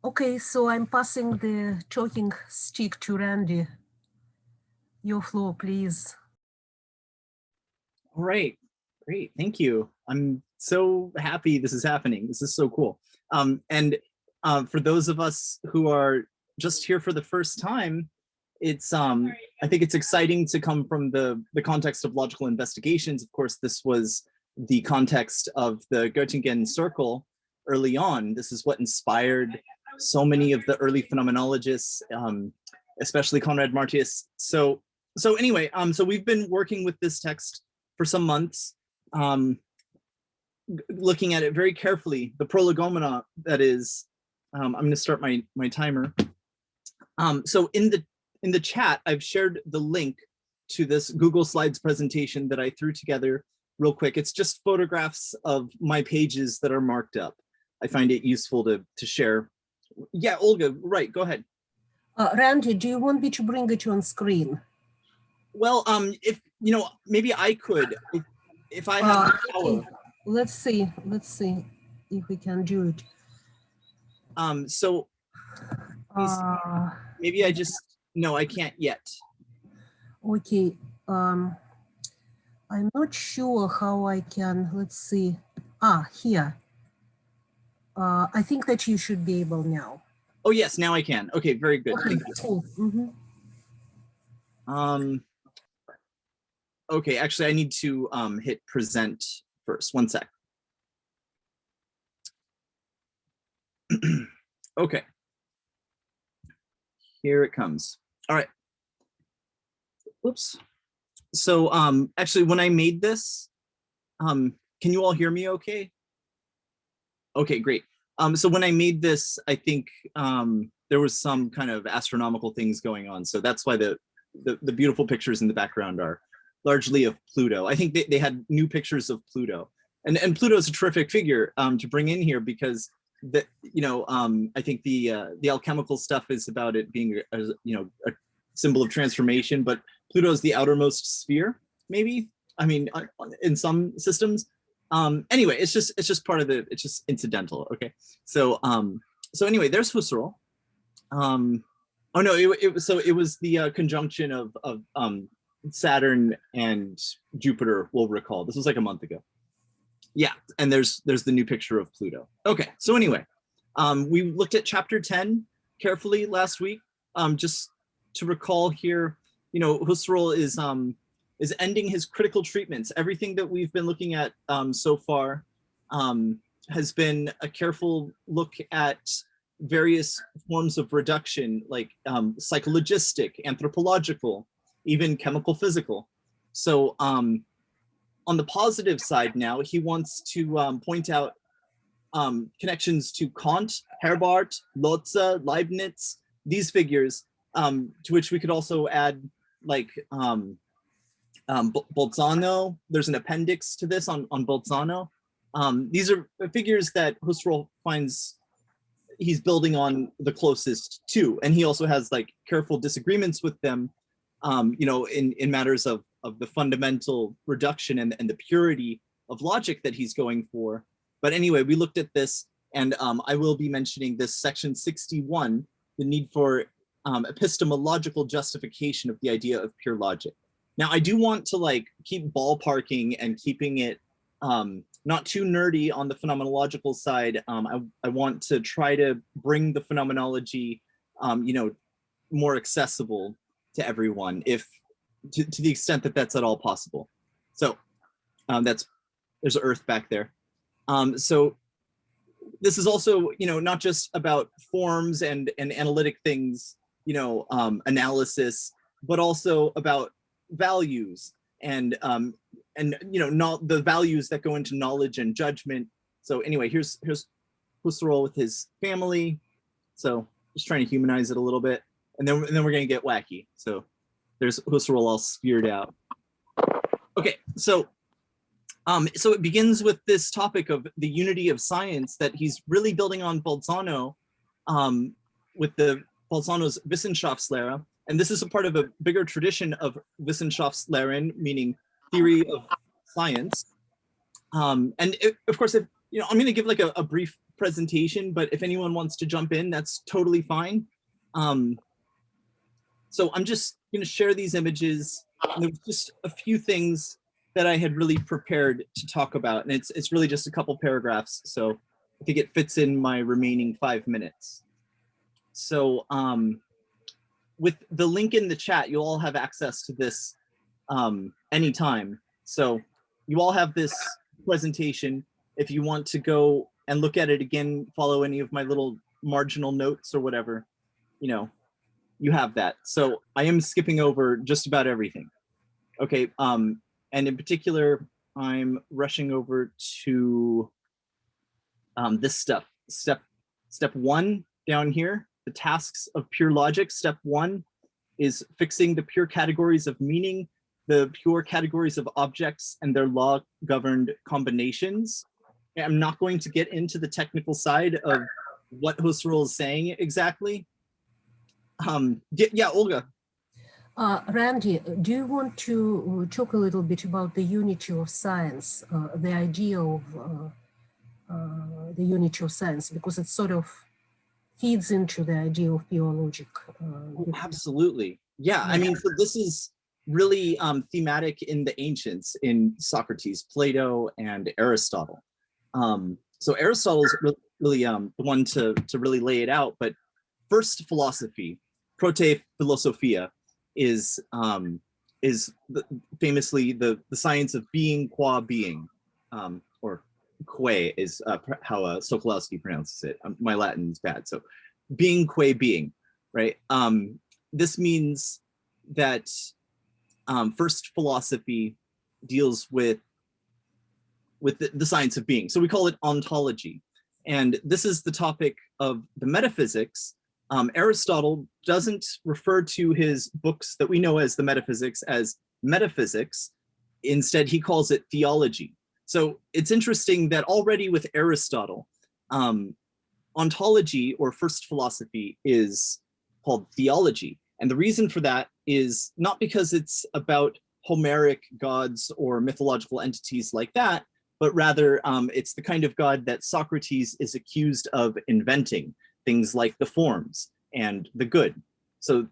Okay, so I'm passing the talking stick to Randy. Your floor, please. All right, great, thank you. I'm so happy this is happening. This is so cool. For those of us who are just here for the first time, it's I think it's exciting to come from the context of logical investigations. Of course, this was the context of the Göttingen circle early on. This is what inspired so many of the early phenomenologists, especially Conrad-Martius. So anyway, so we've been working with this text for some months, looking at it very carefully. The prolegomena, that is, I'm going to start my timer. So in the chat, I've shared the link to this Google Slides presentation that I threw together real quick. It's just photographs of my pages that are marked up. I find it useful to share. Yeah, Olga, right, go ahead. Randy, do you want me to bring it on screen? Well, if, maybe I could, if I have the power. Okay. Let's see if we can do it. So maybe I just, no, I can't yet. Okay, I'm not sure how I can, let's see. Here. I think that you should be able now. Oh yes, now I can. Okay, very good. Okay, cool. Okay, actually I need to hit present first. One sec. Okay. Here it comes. All right. Oops. So actually when I made this, can you all hear me okay? Okay, great. So when I made this, I think there was some kind of astronomical things going on. So that's why the beautiful pictures in the background are largely of Pluto. I think they had new pictures of Pluto. And Pluto is a terrific figure to bring in here because I think the alchemical stuff is about it being a symbol of transformation, but Pluto is the outermost sphere, maybe. I mean, in some systems. Anyway, it's just part of it's just incidental. Okay, so anyway, there's Husserl. Oh no, it was the conjunction of Saturn and Jupiter. We'll recall this was like a month ago. Yeah, and there's the new picture of Pluto. Okay, so anyway, we looked at chapter 10 carefully last week. Just to recall here, Husserl is ending his critical treatments. Everything that we've been looking at so far has been a careful look at various forms of reduction, like psychologistic, anthropological, even chemical physical. So on the positive side now, he wants to point out connections to Kant, Herbart, Lotze, Leibniz, these figures, to which we could also add like Bolzano. There's an appendix to this on Bolzano. These are figures that Husserl finds he's building on the closest to, and he also has like careful disagreements with them, in matters of the fundamental reduction and the purity of logic that he's going for. But anyway, we looked at this, and I will be mentioning this section 61, the need for epistemological justification of the idea of pure logic. Now, I do want to like keep ballparking and keeping it not too nerdy on the phenomenological side. I want to try to bring the phenomenology, more accessible to everyone, if to the extent that that's at all possible. So there's Earth back there. So this is also, not just about forms and analytic things, analysis, but also about values and not the values that go into knowledge and judgment. So anyway, here's Husserl with his family. So just trying to humanize it a little bit, and then we're gonna get wacky. So there's Husserl all speared out. Okay, so it begins with this topic of the unity of science that he's really building on Bolzano, with the Bolzano's Wissenschaftslehre. And this is a part of a bigger tradition of Wissenschaftslehren, meaning theory of science. Of course, if I'm going to give like a brief presentation, but if anyone wants to jump in, that's totally fine. So I'm just going to share these images. And there's just a few things that I had really prepared to talk about, and it's really just a couple paragraphs, so I think it fits in my remaining 5 minutes. So with the link in the chat, you'll all have access to this anytime. So you all have this presentation. If you want to go and look at it again, follow any of my little marginal notes or whatever, you have that. So I am skipping over just about everything. Okay, and in particular, I'm rushing over to this stuff. Step 1 down here, the tasks of pure logic. Step 1 is fixing the pure categories of meaning, the pure categories of objects and their law-governed combinations. I'm not going to get into the technical side of what Husserl is saying exactly. Yeah, Olga. Randy, do you want to talk a little bit about the unity of science, the idea of the unity of science, because it sort of feeds into the idea of pure logic? Absolutely. Yeah, I mean, so this is really thematic in the ancients, in Socrates, Plato, and Aristotle. So Aristotle's really the one to really lay it out, but first philosophy, prote philosophia, is famously the science of being qua being, or que is how Sokolowski pronounces it. My Latin is bad, so being qua being, right? This means that first philosophy deals with the science of being. So we call it ontology. And this is the topic of the metaphysics. Aristotle doesn't refer to his books that we know as the metaphysics as metaphysics. Instead, he calls it theology. So it's interesting that already with Aristotle, ontology or first philosophy is called theology. And the reason for that is not because it's about Homeric gods or mythological entities like that, but rather it's the kind of God that Socrates is accused of inventing, things like the forms and the good. So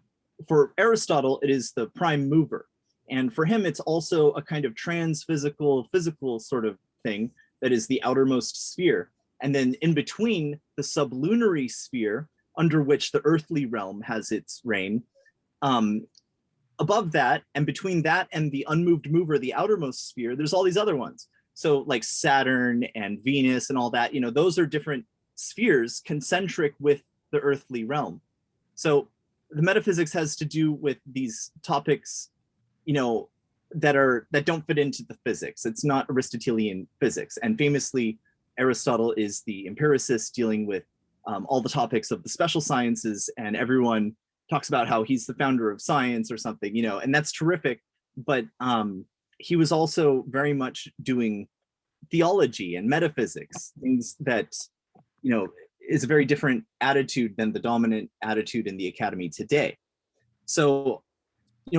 for Aristotle, it is the prime mover. And for him, it's also a kind of trans-physical, physical sort of thing that is the outermost sphere. And then in between the sublunary sphere, under which the earthly realm has its reign, above that, and between that and the unmoved mover, the outermost sphere, there's all these other ones. So like Saturn and Venus and all that, those are different spheres concentric with the earthly realm. So the metaphysics has to do with these topics, that don't fit into the physics. It's not Aristotelian physics. And famously, Aristotle is the empiricist dealing with all the topics of the special sciences, and everyone talks about how he's the founder of science or something, and that's terrific. But he was also very much doing theology and metaphysics, things that, is a very different attitude than the dominant attitude in the academy today. So,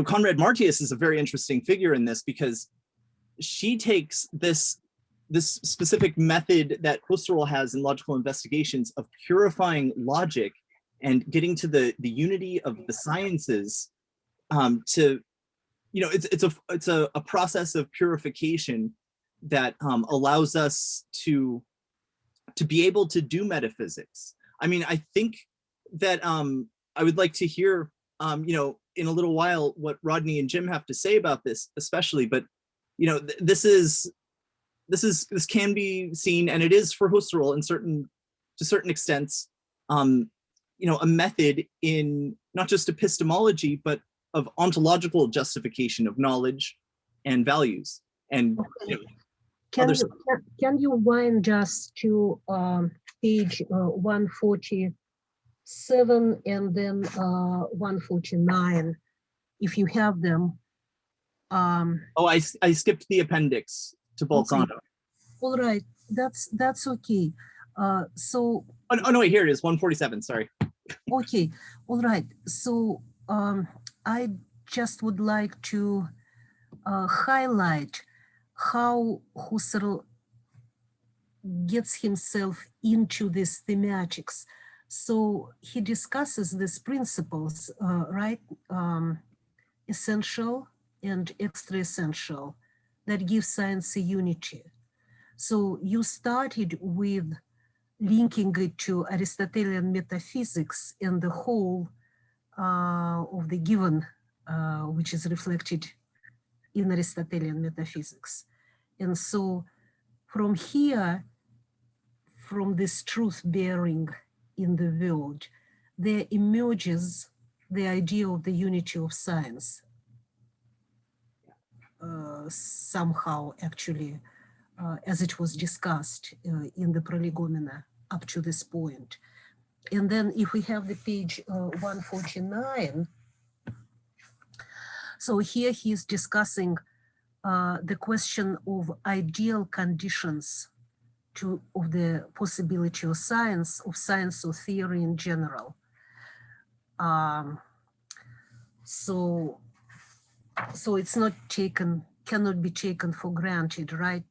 Conrad-Martius is a very interesting figure in this, because she takes this specific method that Husserl has in logical investigations of purifying logic and getting to the unity of the sciences, to, it's a process of purification that allows us to be able to do metaphysics. I mean, I think that I would like to hear, in a little while, what Rodney and Jim have to say about this, especially. But this can be seen, and it is for Husserl to certain extents, a method in not just epistemology, but of ontological justification of knowledge and values. And can you wind just to page 147 and then 149, if you have them? I skipped the appendix to Bolzano. Okay. All right, that's okay. So. Oh no, wait, here it is, 147. Sorry. Okay, all right. So I just would like to highlight how Husserl gets himself into these thematics. So he discusses these principles, right? Essential and extra essential, that give science a unity. So you started with linking it to Aristotelian metaphysics and the whole of the given, which is reflected in Aristotelian metaphysics. And so from here, from this truth bearing in the world, there emerges the idea of the unity of science. Somehow, actually, as it was discussed in the prolegomena up to this point. And then if we have the page 149, so here he's discussing the question of ideal conditions of the possibility of science or theory in general. So it's not taken, cannot be taken for granted, right?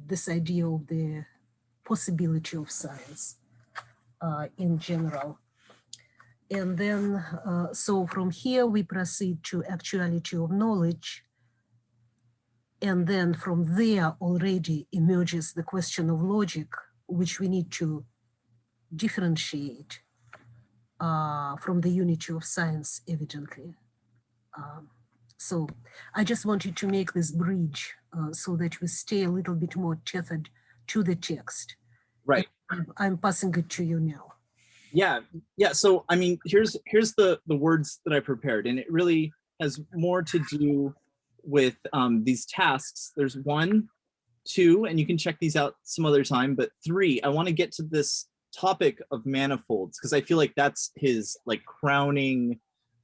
This idea of the possibility of science in general. And then, so from here we proceed to actuality of knowledge. And then from there already emerges the question of logic, which we need to differentiate from the unity of science, evidently. So I just wanted to make this bridge so that we stay a little bit more tethered to the text. Right. I'm passing it to you now. Yeah. So I mean, here's the words that I prepared, and it really has more to do with these tasks. There's 1, 2, and you can check these out some other time, but 3, I want to get to this topic of manifolds, because I feel like that's his like crowning,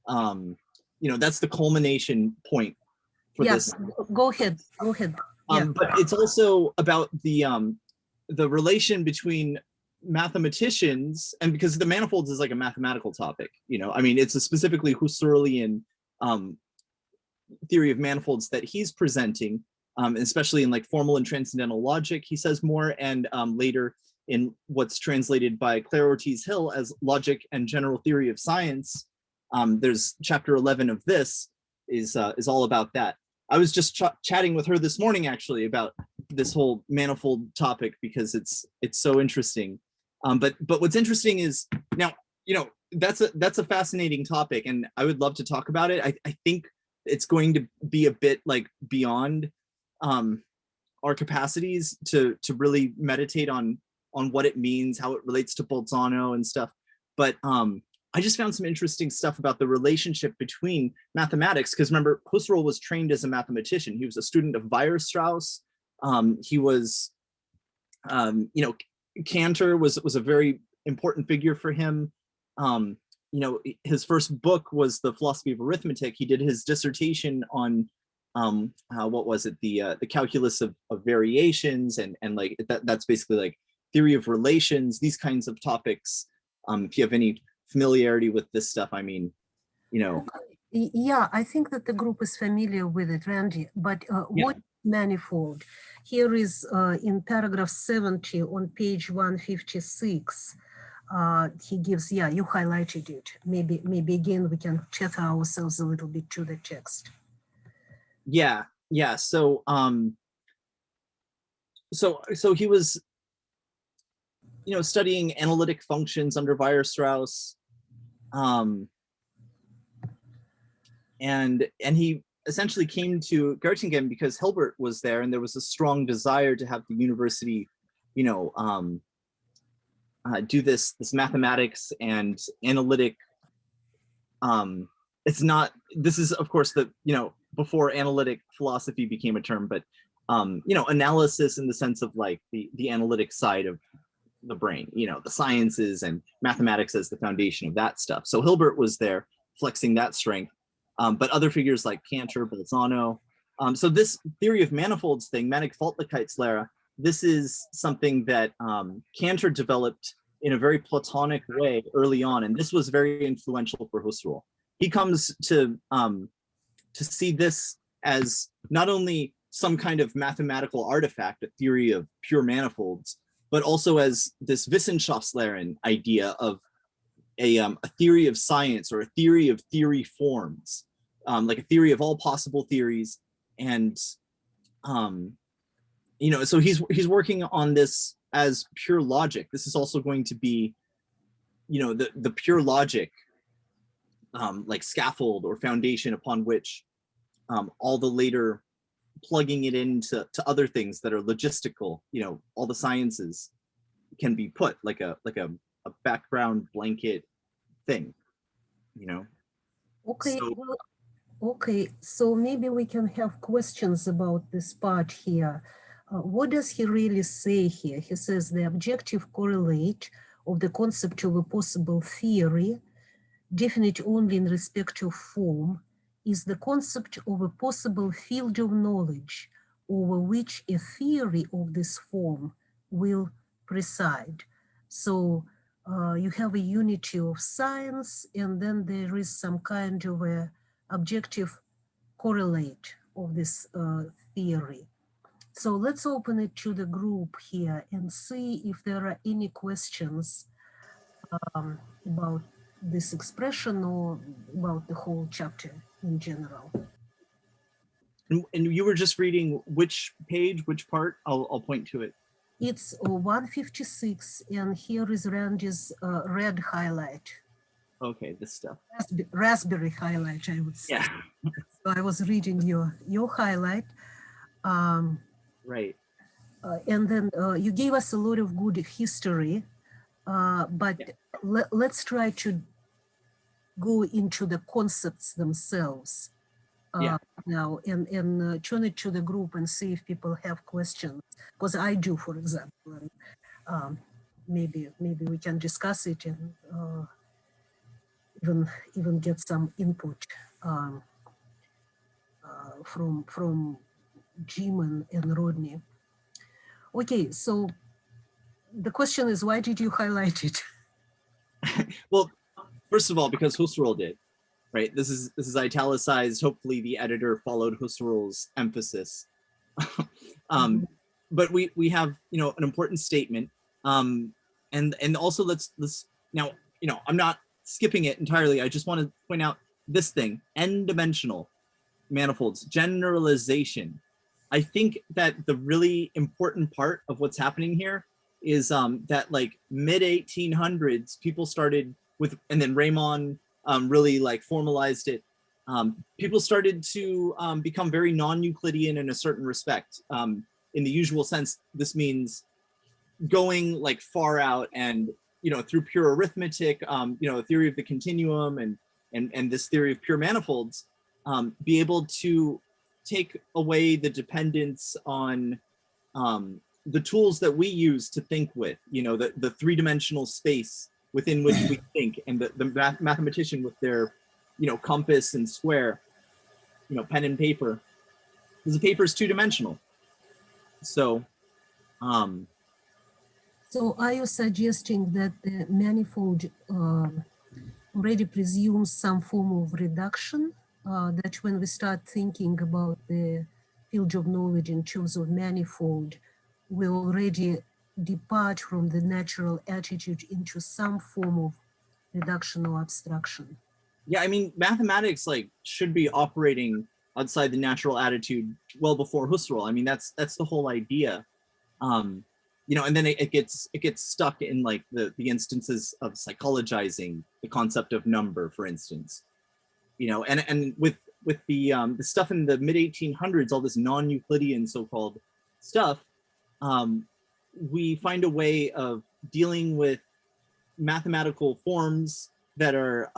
that's the culmination point for this. Go ahead. Yeah. But it's also about the relation between mathematicians, and because the manifolds is like a mathematical topic, I mean, it's a specifically Husserlian theory of manifolds that he's presenting, especially in like formal and transcendental logic, he says more, and later in what's translated by Claire Ortiz Hill as logic and general theory of science. There's chapter 11 of this is all about that. I was just chatting with her this morning actually about this whole manifold topic because it's so interesting. But what's interesting is now, that's a fascinating topic, and I would love to talk about it. I think it's going to be a bit like beyond our capacities to really meditate on what it means, how it relates to Bolzano and stuff. But I just found some interesting stuff about the relationship between mathematics, because remember, Husserl was trained as a mathematician. He was a student of Weierstrass. He was, Cantor was a very important figure for him. His first book was The Philosophy of Arithmetic. He did his dissertation on what was it, the calculus of variations, and like that's basically like theory of relations, these kinds of topics. If you have any familiarity with this stuff, I mean, Yeah, I think that the group is familiar with it, Randy, but what manifold? Here is in paragraph 70 on page 156. He gives, you highlighted it. Maybe again we can tether ourselves a little bit to the text. Yeah. So so he was, studying analytic functions under Weierstrass, and he essentially came to Göttingen because Hilbert was there, and there was a strong desire to have the university, do this mathematics and analytic. This is of course the before analytic philosophy became a term, but analysis in the sense of like the analytic side of the brain, the sciences and mathematics as the foundation of that stuff. So Hilbert was there flexing that strength, but other figures like Cantor, Bolzano. So this theory of manifolds thing, Mannigfaltigkeitslehre, this is something that Cantor developed in a very Platonic way early on, and this was very influential for Husserl. He comes to see this as not only some kind of mathematical artifact, a theory of pure manifolds, but also as this Wissenschaftslehre idea of a theory of science or a theory of theory forms, like a theory of all possible theories. And you know, so he's working on this as pure logic. This is also going to be, you know, the pure logic like scaffold or foundation upon which all the later plugging it into other things that are logistical, you know, all the sciences can be put like a background blanket thing, you know. Okay, So, well, okay, so maybe we can have questions about this part here. What does he really say here? He says the objective correlate of the concept of a possible theory, definite only in respect of form, is the concept of a possible field of knowledge over which a theory of this form will preside. So you have a unity of science, and then there is some kind of a objective correlate of this theory. So let's open it to the group here and see if there are any questions about this expression or about the whole chapter in general. and you were just reading which page, which part? I'll point to it. It's 156, and here is Randy's red highlight. Okay, this stuff. Raspberry highlight, I would say. Yeah. So I was reading your highlight. Right. And then you gave us a lot of good history, but yeah. Let's try to go into the concepts themselves now and turn it to the group and see if people have questions, because I do, for example. And, maybe we can discuss it and even get some input from Jim and Rodney. Okay, so the question is, why did you highlight it? Well, first of all, because Husserl did, right? This is italicized. Hopefully the editor followed Husserl's emphasis. But we have, you know, an important statement. And also let's now, you know, I'm not skipping it entirely. I just want to point out this thing, n-dimensional manifolds, generalization. I think that the really important part of what's happening here is that like mid 1800s, people started with, and then Raymond really like formalized it. People started to become very non-Euclidean in a certain respect. In the usual sense, this means going like far out and, you know, through pure arithmetic, you know, theory of the continuum and this theory of pure manifolds, be able to take away the dependence on the tools that we use to think with, you know, the three-dimensional space within which we think, and the mathematician with their, you know, compass and square, you know, pen and paper, because the paper is two-dimensional. So, so are you suggesting that the manifold already presumes some form of reduction? That when we start thinking about the field of knowledge in terms of manifold, we already depart from the natural attitude into some form of reduction or abstraction? yeah, I mean, mathematics like should be operating outside the natural attitude well before Husserl. I mean, that's the whole idea. You know, and then it gets stuck in like the instances of psychologizing the concept of number, for instance. You know, and with the stuff in the mid 1800s, all this non-Euclidean so-called stuff, we find a way of dealing with mathematical forms that are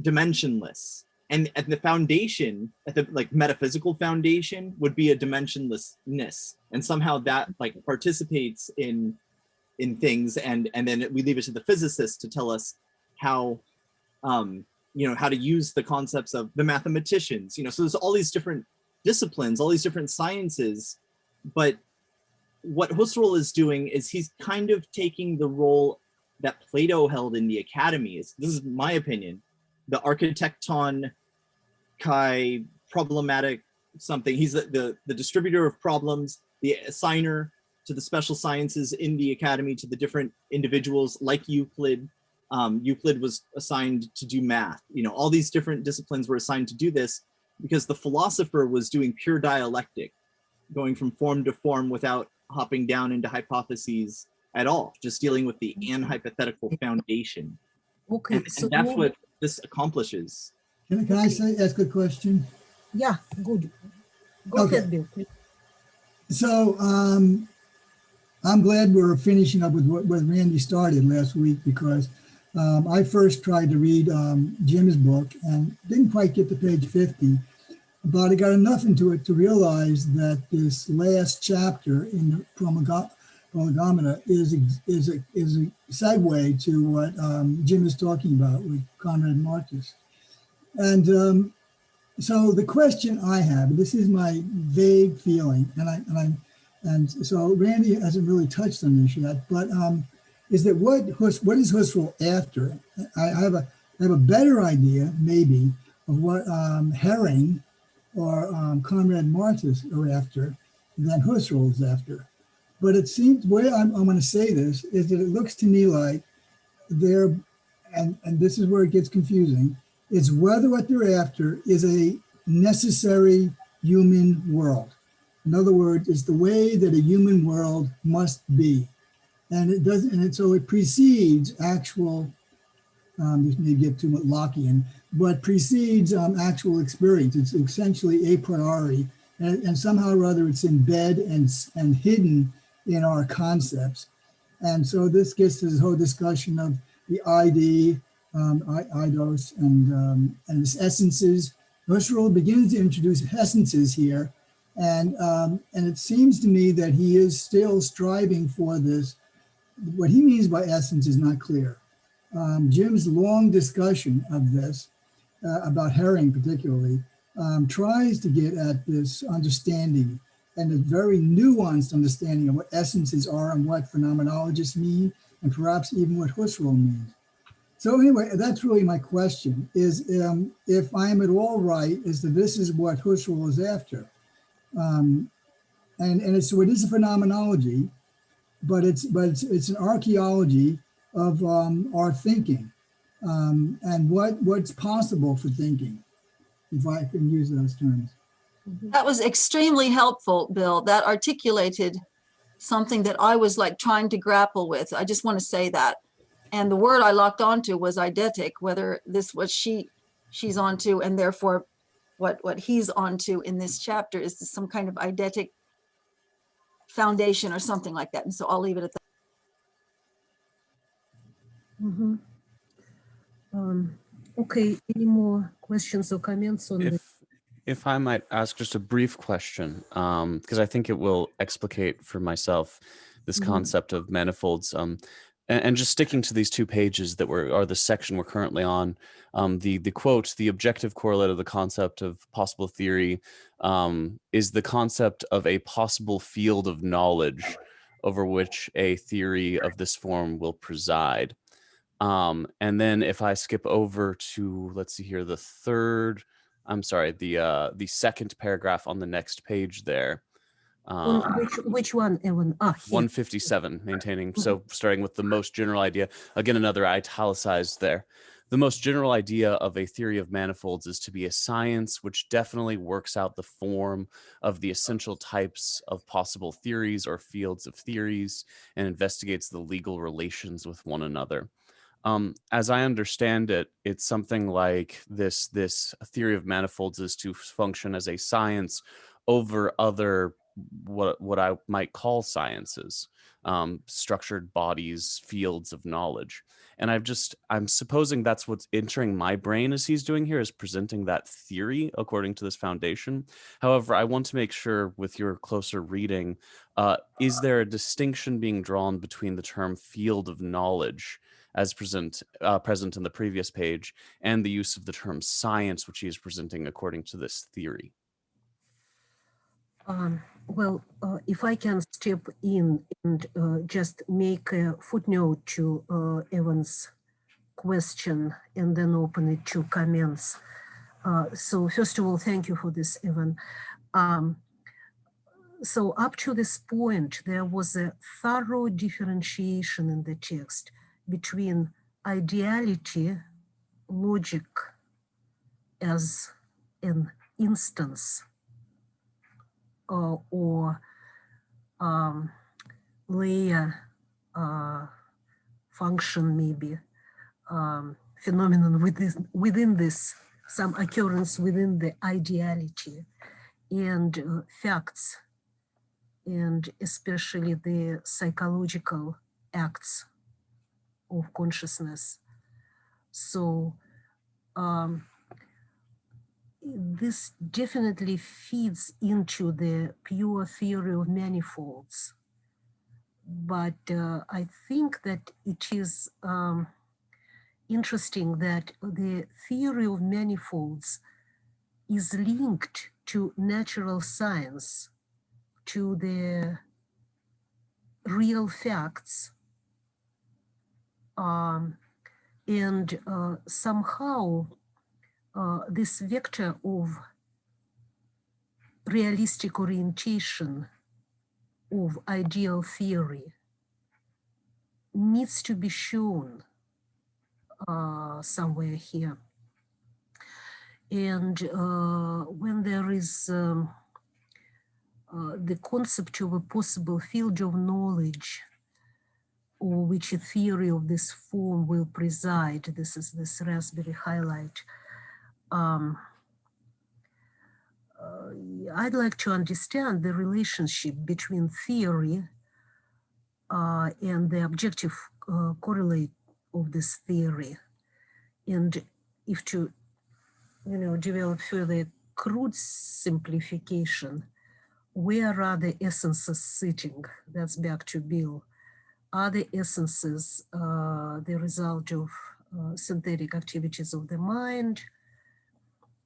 dimensionless, and at the foundation, at the like metaphysical foundation, would be a dimensionlessness, and somehow that like participates in things, and then we leave it to the physicists to tell us how you know, how to use the concepts of the mathematicians, you know. So there's all these different disciplines, all these different sciences, but what Husserl is doing is he's kind of taking the role that Plato held in the academy. This is my opinion, the architecton kai problematic something. He's the distributor of problems, the assigner to the special sciences in the academy to the different individuals like Euclid. Euclid was assigned to do math. You know, all these different disciplines were assigned to do this because the philosopher was doing pure dialectic, going from form to form without hopping down into hypotheses at all, just dealing with the hypothetical foundation. Okay, And so that's what this accomplishes. Can I ask a question? yeah, good. Go ahead, Bill. So I'm glad we're finishing up with what Randy started last week, because I first tried to read Jim's book and didn't quite get to page 50, but I got enough into it to realize that this last chapter in the Prolegomena is a segue to what Jim is talking about with Conrad-Martius. And so the question I have, and this is my vague feeling, and so Randy hasn't really touched on this yet, but is that what is Husserl after? I have a better idea, maybe, of what Herring or Conrad-Martius are after than Husserl is after. But it seems, the way I'm going to say this is that it looks to me like they're, and this is where it gets confusing, is whether what they're after is a necessary human world. In other words, it's the way that a human world must be. And it doesn't, and so it precedes actual, this may get too much Lockean, but precedes actual experience. It's essentially a priori, and somehow or other it's embedded and hidden in our concepts. And so this gets to this whole discussion of the ID, eidos, and its essences. Husserl begins to introduce essences here, and it seems to me that he is still striving for this. What he means by essence is not clear. Jim's long discussion of this, about Herring particularly, tries to get at this understanding and a very nuanced understanding of what essences are and what phenomenologists mean, and perhaps even what Husserl means. So anyway, that's really my question, is if I'm at all right, is that this is what Husserl is after. And so it is a phenomenology, but it's an archaeology of our thinking and what's possible for thinking, if I can use those terms. That was extremely helpful, Bill. That articulated something that I was like trying to grapple with. I just want to say that. And the word I locked onto was eidetic, whether this was she's onto, and therefore what he's onto in this chapter is some kind of eidetic foundation or something like that. And so I'll leave it at that. Mm-hmm. Okay, any more questions or comments on this? If I might ask just a brief question, because I think it will explicate for myself this concept of manifolds, and just sticking to these 2 pages that are the section we're currently on, the quote, the objective correlate of the concept of possible theory is the concept of a possible field of knowledge over which a theory of this form will preside. And then if I skip over to, let's see here, the second paragraph on the next page there. Which one, Evan? 157, maintaining, so starting with the most general idea, again, another italicized there. The most general idea of a theory of manifolds is to be a science which definitely works out the form of the essential types of possible theories or fields of theories and investigates the legal relations with one another. As I understand it, it's something like this theory of manifolds is to function as a science over other what I might call sciences, structured bodies, fields of knowledge. And I'm supposing that's what's entering my brain as he's doing here, is presenting that theory according to this foundation. However, I want to make sure with your closer reading, is there a distinction being drawn between the term field of knowledge as present in the previous page and the use of the term science, which he is presenting according to this theory? Well, if I can step in and just make a footnote to Evan's question and then open it to comments. So first of all, thank you for this, Evan. So up to this point, there was a thorough differentiation in the text between ideality, logic as an instance or layer function, maybe phenomenon within this, some occurrence within the ideality, and facts, and especially the psychological acts of consciousness. So this definitely feeds into the pure theory of manifolds. But I think that it is interesting that the theory of manifolds is linked to natural science, to the real facts, and somehow this vector of realistic orientation of ideal theory needs to be shown somewhere here. And when there is the concept of a possible field of knowledge, or which a theory of this form will preside, this is this raspberry highlight, I'd like to understand the relationship between theory and the objective correlate of this theory. And if to, develop further crude simplification, where are the essences sitting? That's back to Bill. Are the essences the result of synthetic activities of the mind?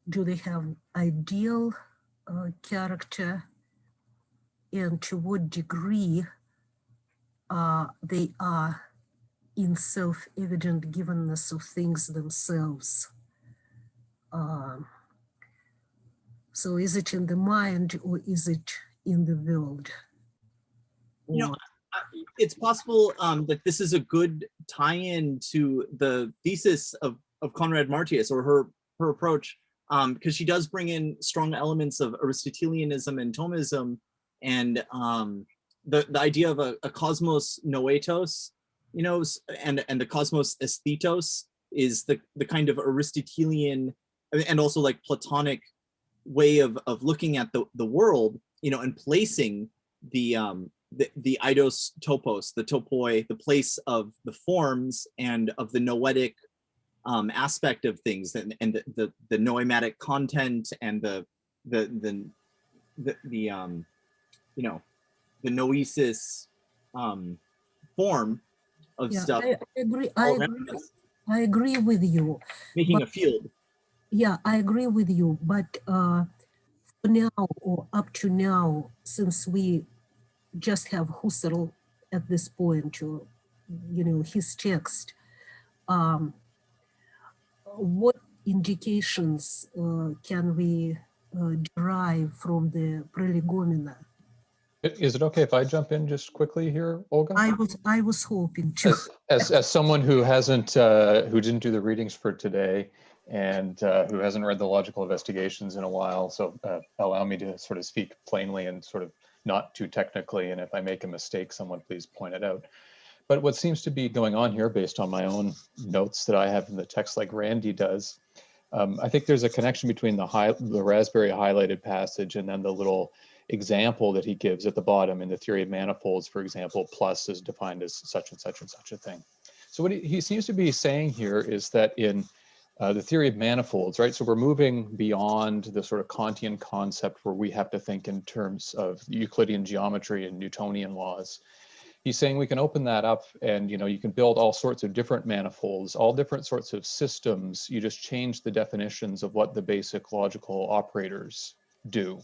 Do they have ideal character? And to what degree they are in self-evident givenness of things themselves? So is it in the mind or is it in the world? It's possible that this is a good tie-in to the thesis of Conrad-Martius, or her approach, because she does bring in strong elements of Aristotelianism and Thomism, and the idea of a cosmos noetos, and the cosmos aesthetos is the kind of Aristotelian and also like Platonic way of looking at the world, and placing the eidos topos, the topoi, the place of the forms and of the noetic aspect of things, and the noematic content, and the noesis form of stuff. I agree with you. Making a field. Yeah, I agree with you. But for now, or up to now, since we just have Husserl at this point, or his text, what indications can we derive from the prolegomena? Is it okay if I jump in just quickly here, Olga? I was hoping to. As someone who who didn't do the readings for today, and who hasn't read the logical investigations in a while, so allow me to sort of speak plainly and sort of not too technically, and if I make a mistake, someone please point it out. But what seems to be going on here, based on my own notes that I have in the text like Randy does, I think there's a connection between the raspberry highlighted passage and then the little example that he gives at the bottom in the theory of manifolds, for example, plus is defined as such and such and such a thing. So what he seems to be saying here is that in the theory of manifolds, right? So we're moving beyond the sort of Kantian concept where we have to think in terms of Euclidean geometry and Newtonian laws. He's saying we can open that up and, you can build all sorts of different manifolds, all different sorts of systems. You just change the definitions of what the basic logical operators do.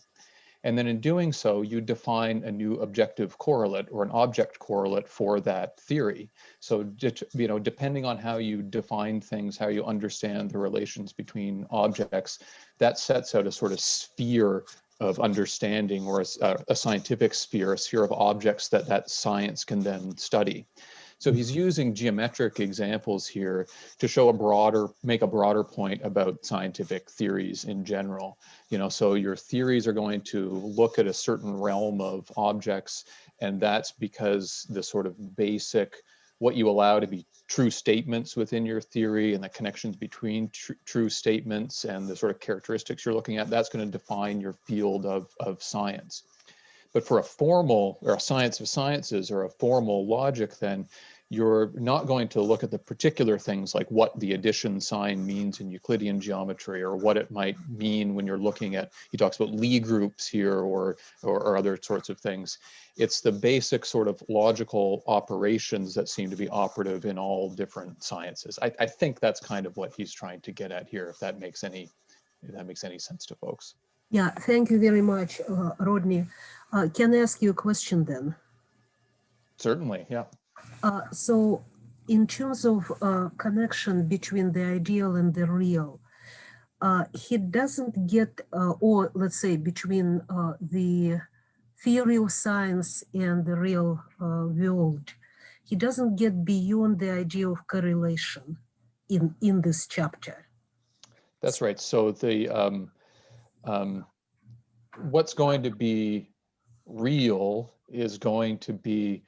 And then in doing so, you define a new objective correlate or an object correlate for that theory. So, depending on how you define things, how you understand the relations between objects, that sets out a sort of sphere of understanding, or a scientific sphere, a sphere of objects that science can then study. So he's using geometric examples here to show make a broader point about scientific theories in general. So your theories are going to look at a certain realm of objects, and that's because the sort of basic, what you allow to be true statements within your theory and the connections between true statements and the sort of characteristics you're looking at, that's going to define your field of science. But for a formal, or a science of sciences, or a formal logic, then you're not going to look at the particular things like what the addition sign means in Euclidean geometry, or what it might mean when you're looking at, he talks about Lie groups here, or other sorts of things. It's the basic sort of logical operations that seem to be operative in all different sciences. I think that's kind of what he's trying to get at here, if that makes any sense to folks. Yeah, thank you very much, Rodney. Can I ask you a question then? Certainly, yeah. So in terms of connection between the ideal and the real, he doesn't get, or let's say between the theory of science and the real world, he doesn't get beyond the idea of correlation in this chapter. That's right. So the what's going to be real is going to be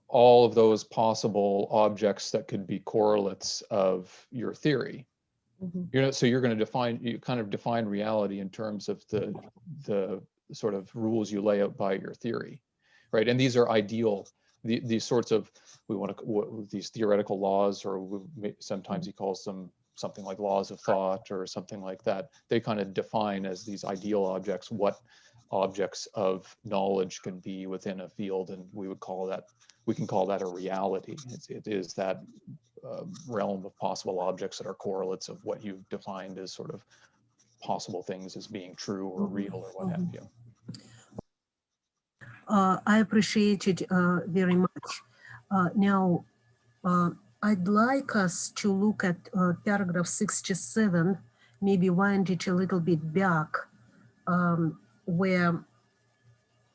all of those possible objects that could be correlates of your theory. Mm-hmm. So you're going to kind of define reality in terms of the sort of rules you lay out by your theory, right? And these are ideal, these sorts of, these theoretical laws, or sometimes he calls them something like laws of thought or something like that. They kind of define as these ideal objects what objects of knowledge can be within a field, and we can call that a reality. It is that realm of possible objects that are correlates of what you've defined as sort of possible things as being true or real or what have you. I appreciate it very much. Now, I'd like us to look at paragraph 67, maybe wind it a little bit back, where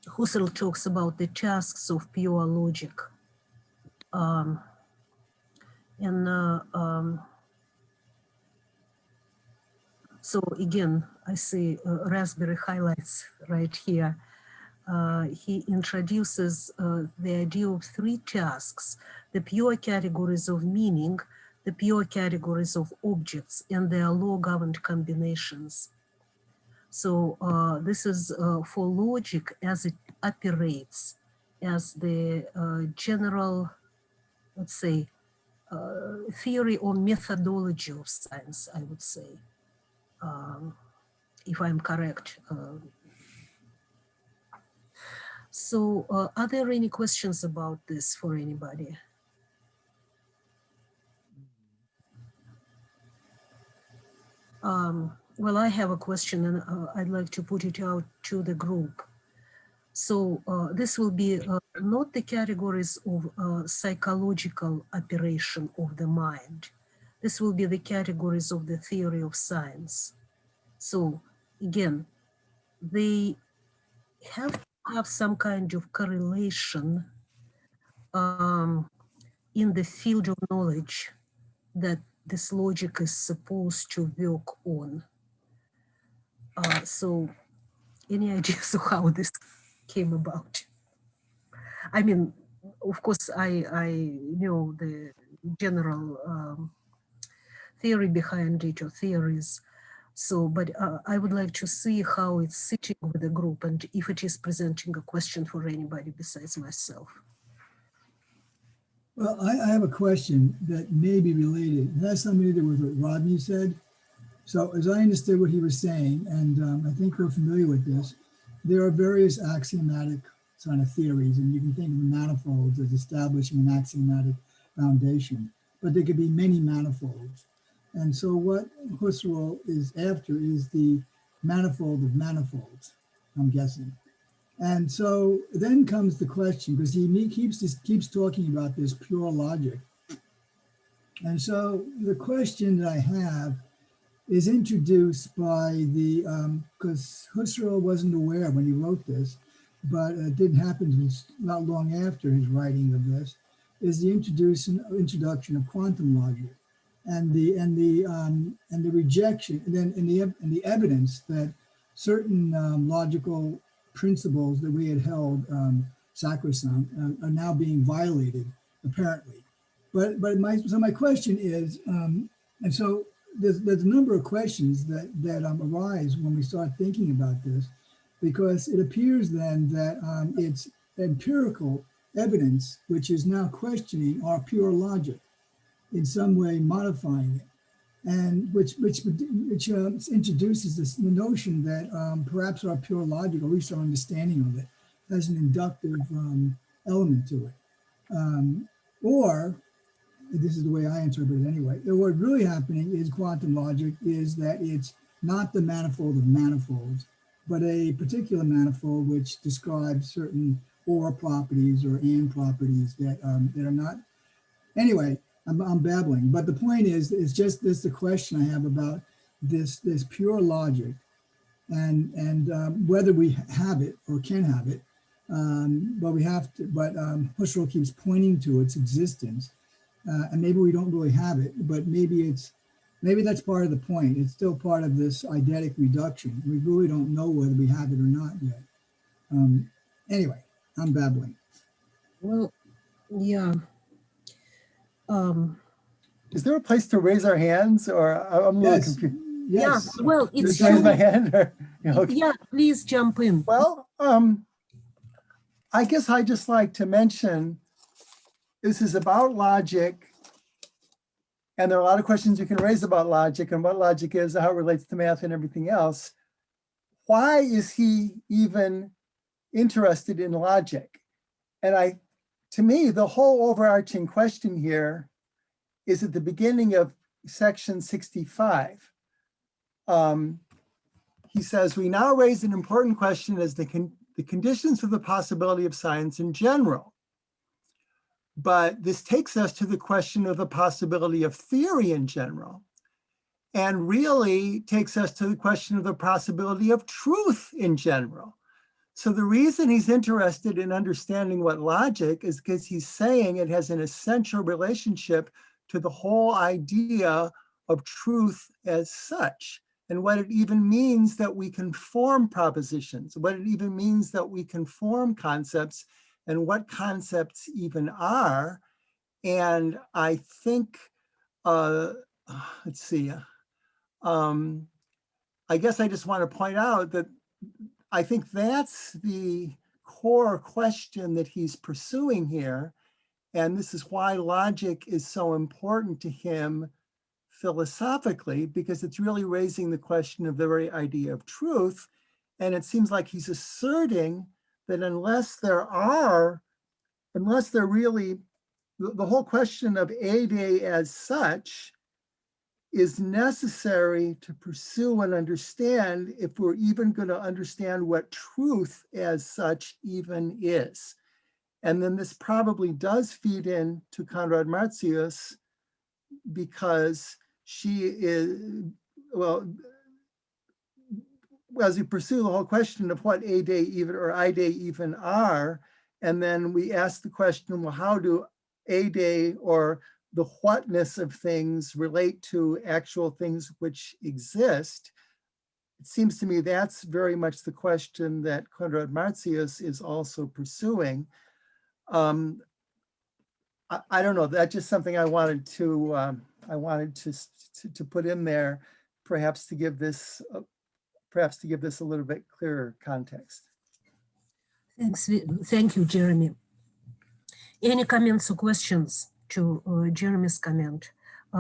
Husserl talks about the tasks of pure logic. So again, I see Raspberry highlights right here. He introduces the idea of three tasks: the pure categories of meaning, the pure categories of objects, and their law-governed combinations. So this is for logic as it operates as the general, let's say, theory or methodology of science, I would say, if I'm correct. So are there any questions about this for anybody? Well, I have a question, and I'd like to put it out to the group. So this will be not the categories of psychological operation of the mind. This will be the categories of the theory of science. So again, they have to have some kind of correlation in the field of knowledge that this logic is supposed to work on. So any ideas of how this came about? I mean, of course, I know the general theory behind it, or theories. So, but I would like to see how it's sitting with the group, and if it is presenting a question for anybody besides myself. Well, I have a question that may be related. It has something to do with what Rodney said. So as I understood what he was saying, and I think we're familiar with this, there are various axiomatic kind of theories, and you can think of the manifolds as establishing an axiomatic foundation, but there could be many manifolds. And so what Husserl is after is the manifold of manifolds, I'm guessing. And so then comes the question, because he keeps talking about this pure logic. And so the question that I have is introduced by the, because Husserl wasn't aware when he wrote this, but it didn't happen until not long after his writing of this, is the introduction of quantum logic, and the rejection, and then the evidence that certain logical principles that we had held sacrosanct are now being violated, apparently. But my question is, and so there's a number of questions that arise when we start thinking about this, because it appears then that it's empirical evidence which is now questioning our pure logic, in some way modifying it, and which introduces the notion that perhaps our pure logic, or at least our understanding of it, has an inductive element to it, or this is the way I interpret it anyway. What's really happening is quantum logic is that it's not the manifold of manifolds, but a particular manifold which describes certain or properties or and properties that are not. Anyway, I'm babbling, but the point is, it's just this the question I have about this pure logic, and whether we have it or can have it, but we have to. But Husserl keeps pointing to its existence. And maybe we don't really have it, but maybe that's part of the point. It's still part of this eidetic reduction. We really don't know whether we have it or not yet. Anyway, I'm babbling. Well, yeah. Is there a place to raise our hands, or I'm a little Yes. confused? Yes. Yeah, well, it's Just raise my true. hand, or, okay. Yeah, please jump in. Well, I guess I just like to mention, this is about logic, and there are a lot of questions you can raise about logic and what logic is, how it relates to math and everything else. Why is he even interested in logic? And to me, the whole overarching question here is at the beginning of section 65. He says, we now raise an important question as the conditions for the possibility of science in general. But this takes us to the question of the possibility of theory in general, and really takes us to the question of the possibility of truth in general. So the reason he's interested in understanding what logic is because he's saying it has an essential relationship to the whole idea of truth as such, and what it even means that we can form propositions, what it even means that we can form concepts, and what concepts even are. And I think, let's see, I guess I just want to point out that I think that's the core question that he's pursuing here. And this is why logic is so important to him philosophically, because it's really raising the question of the very idea of truth. And it seems like he's asserting that unless there really, the whole question of a day as such is necessary to pursue and understand if we're even going to understand what truth as such even is. And then this probably does feed into Conrad-Martius, because she is, well, as we pursue the whole question of what a day even or I day even are, and then we ask the question, well, how do a day or the whatness of things relate to actual things which exist? It seems to me that's very much the question that Conrad-Martius is also pursuing. I don't know, that's just something I wanted to put in there, perhaps to give this a little bit clearer context. Thanks. Thank you, Jeremy. Any comments or questions to Jeremy's comment?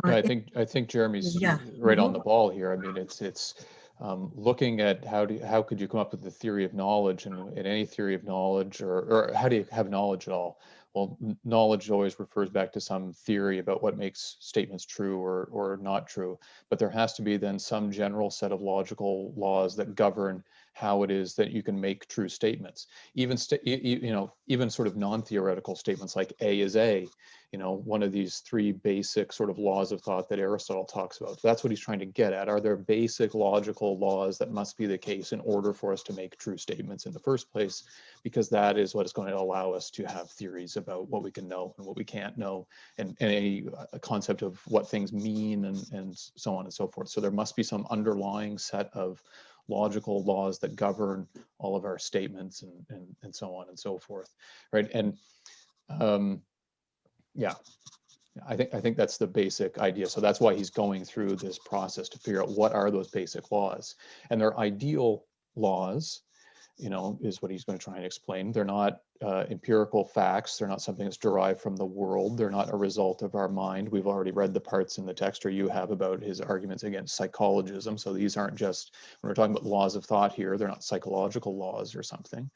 I think Jeremy's right on the ball here. I mean, it's looking at how could you come up with the theory of knowledge, and in any theory of knowledge, or how do you have knowledge at all? Well, knowledge always refers back to some theory about what makes statements true or not true, but there has to be then some general set of logical laws that govern how it is that you can make true statements, even even sort of non-theoretical statements like A is A, one of these three basic sort of laws of thought that Aristotle talks about. That's what he's trying to get at. Are there basic logical laws that must be the case in order for us to make true statements in the first place? Because that is what is going to allow us to have theories about what we can know and what we can't know, and a concept of what things mean, and so on and so forth. So there must be some underlying set of logical laws that govern all of our statements, and so on and so forth, right? And yeah, I think that's the basic idea. So that's why he's going through this process to figure out what are those basic laws. And they're ideal laws, is what he's going to try and explain. They're not empirical facts. They're not something that's derived from the world. They're not a result of our mind. We've already read the parts in the text, or you have, about his arguments against psychologism. So these aren't just, when we're talking about laws of thought here, they're not psychological laws or something,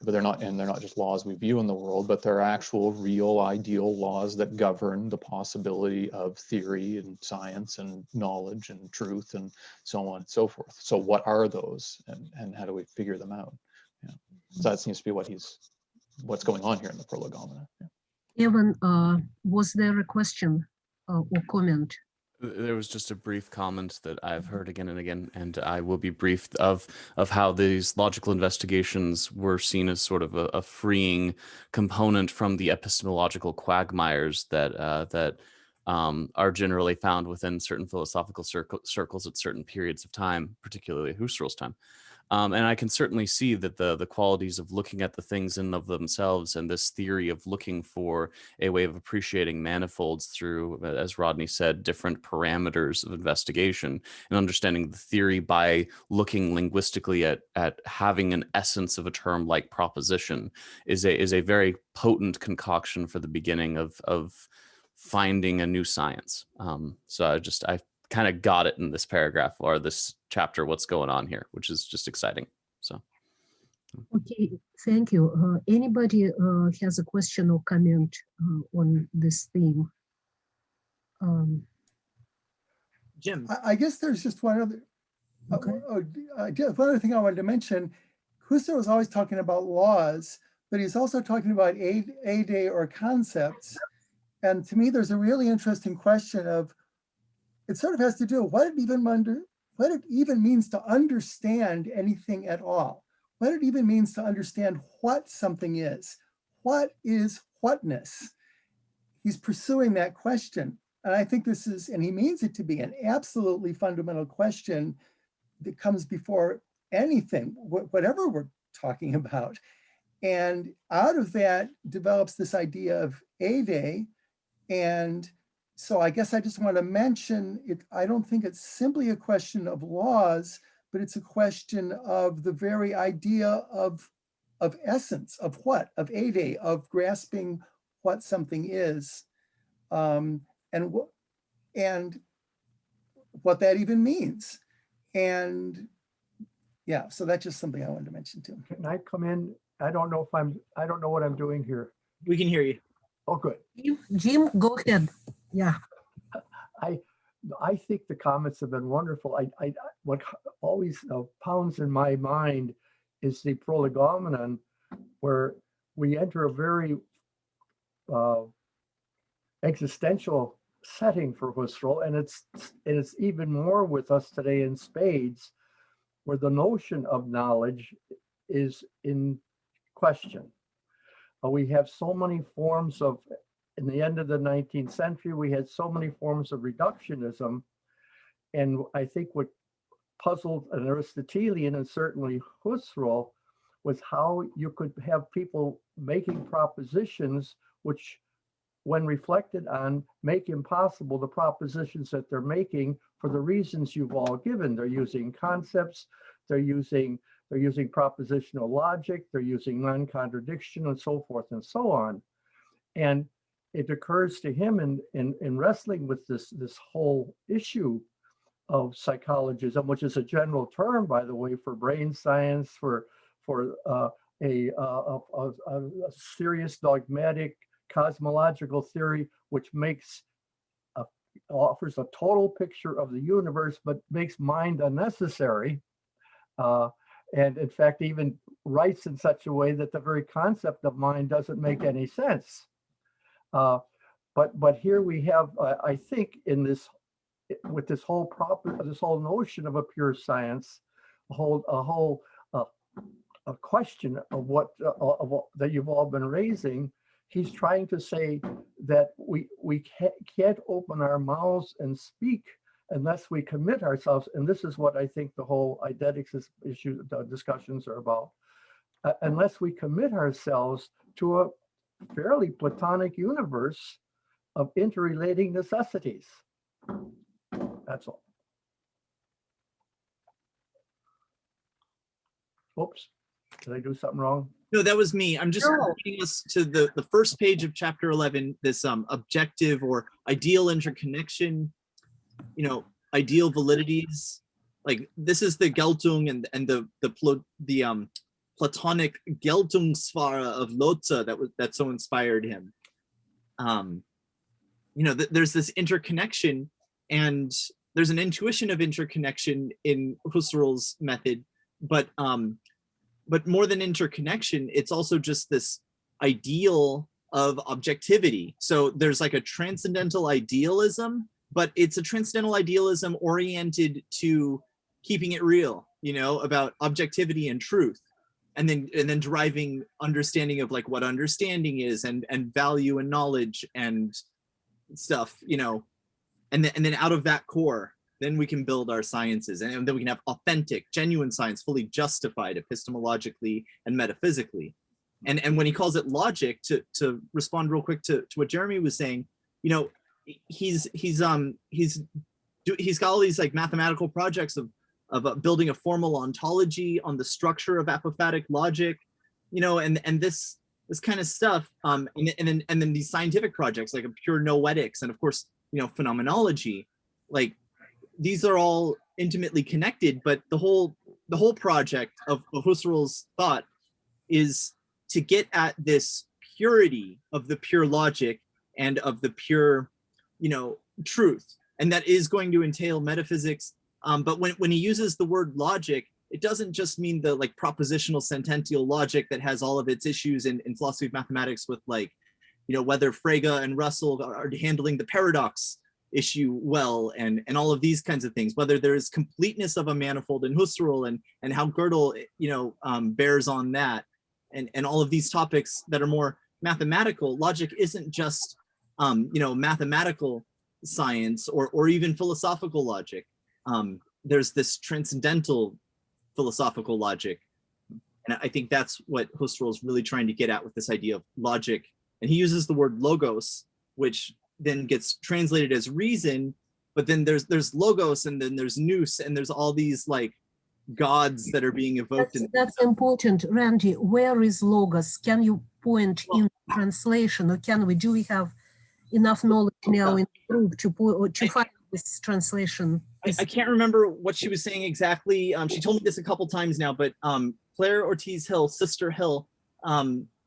but they're not just laws we view in the world, but they're actual, real, ideal laws that govern the possibility of theory and science and knowledge and truth and so on and so forth. So what are those, and how do we figure them out? Yeah. So that seems to be what's going on here in the prolegomena. Yeah. Evan, was there a question or comment? There was just a brief comment that I've heard again and again, and I will be briefed, of how these logical investigations were seen as sort of a freeing component from the epistemological quagmires that are generally found within certain philosophical circles at certain periods of time, particularly Husserl's time. And I can certainly see that the qualities of looking at the things in and of themselves, and this theory of looking for a way of appreciating manifolds through, as Rodney said, different parameters of investigation, and understanding the theory by looking linguistically at having an essence of a term like proposition is a very potent concoction for the beginning of finding a new science. So I kind of got it in this paragraph or this chapter, what's going on here, which is just exciting. So Okay, thank you. Anybody has a question or comment on this theme? Jim. I guess there's just one other, Okay. one other thing I wanted to mention. Husserl was always talking about laws, but he's also talking about a-day or concepts. And to me, there's a really interesting question of, it sort of has to do with what it even means to understand anything at all. What it even means to understand what something is. What is whatness? He's pursuing that question. And I think this is, and he means it to be, an absolutely fundamental question that comes before anything, whatever we're talking about. And out of that develops this idea of a-day. And so I guess I just want to mention it. I don't think it's simply a question of laws, but it's a question of the very idea of essence, of what, of a-day, of grasping what something is, and what that even means. And yeah, so that's just something I wanted to mention too. Can I come in? I don't know what I'm doing here. We can hear you. Oh, good. Jim, go ahead. Yeah. I think the comments have been wonderful. What always pounds in my mind is the prolegomenon, where we enter a very existential setting for Husserl, and it's even more with us today in spades, where the notion of knowledge is in question. We have so many forms of, in the end of the 19th century, we had so many forms of reductionism. And I think what puzzled an Aristotelian, and certainly Husserl, was how you could have people making propositions which, when reflected on, make impossible the propositions that they're making for the reasons you've all given. They're using concepts, they're using propositional logic, they're using non-contradiction, and so forth and so on. And it occurs to him in wrestling with this whole issue of psychologism, which is a general term, by the way, for brain science, for a serious dogmatic cosmological theory, which offers a total picture of the universe, but makes mind unnecessary. and in fact even writes in such a way that the very concept of mind doesn't make any sense. But here we have, I think, in this, with this whole notion of a pure science, a question of what that you've all been raising. He's trying to say that we can't open our mouths and speak unless we commit ourselves. And this is what I think the whole eidetics issue, the discussions are about. Unless we commit ourselves to a fairly Platonic universe of interrelating necessities. That's all. Oops, did I do something wrong? No, that was me. I'm just reading us to the first page of chapter 11, this objective or ideal interconnection, you know, ideal validities. Like this is the Geltung and the Platonic Geltungsphäre of Lotze that so inspired him. You know, there's this interconnection, and there's an intuition of interconnection in Husserl's method, but more than interconnection, it's also just this ideal of objectivity. So there's like a transcendental idealism, but it's a transcendental idealism oriented to keeping it real, you know, about objectivity and truth, and then deriving understanding of like what understanding is and value and knowledge and stuff, you know, and then out of that core, then we can build our sciences, and then we can have authentic, genuine science, fully justified epistemologically and metaphysically. And when he calls it logic, to respond real quick to what Jeremy was saying, you know, he's got all these like mathematical projects of building a formal ontology on the structure of apophatic logic, you know, and this kind of stuff, and then these scientific projects like a pure noetics, and of course, you know, phenomenology, like these are all intimately connected, but the whole project of Husserl's thought is to get at this purity of the pure logic and of the pure, you know, truth, and that is going to entail metaphysics. But when he uses the word logic, it doesn't just mean the like propositional sentential logic that has all of its issues in philosophy of mathematics with like, you know, whether Frege and Russell are handling the paradox issue well, and all of these kinds of things, whether there is completeness of a manifold in Husserl and how Gödel, you know, bears on that, and all of these topics that are more mathematical. Logic isn't just, you know, mathematical science or even philosophical logic. There's this transcendental philosophical logic. And I think that's what Husserl is really trying to get at with this idea of logic. And he uses the word logos, which then gets translated as reason, but then there's logos, and then there's nous, and there's all these like gods that are being evoked. That's important. Randy, where is logos? Can you point in translation, or do we have enough knowledge now in the group to find this translation? I can't remember what she was saying exactly. She told me this a couple times now, but Claire Ortiz Hill, Sister Hill,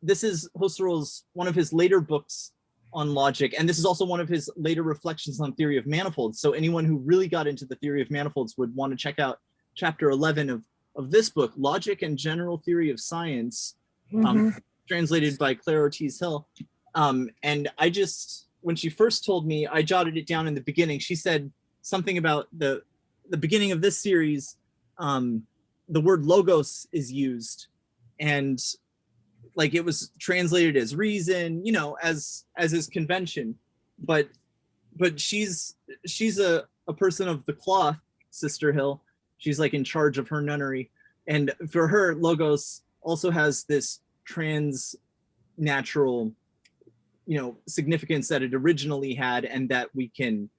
this is Husserl's, one of his later books on logic, and this is also one of his later reflections on theory of manifolds. So anyone who really got into the theory of manifolds would want to check out chapter 11 of this book, Logic and General Theory of Science, translated by Claire Ortiz Hill. And I just, when she first told me, I jotted it down in the beginning. She said something about the beginning of this series, the word logos is used, and like it was translated as reason, you know, as is convention, but she's a person of the cloth, Sister Hill. She's like in charge of her nunnery, and for her, logos also has this transnatural, you know, significance that it originally had, and that we can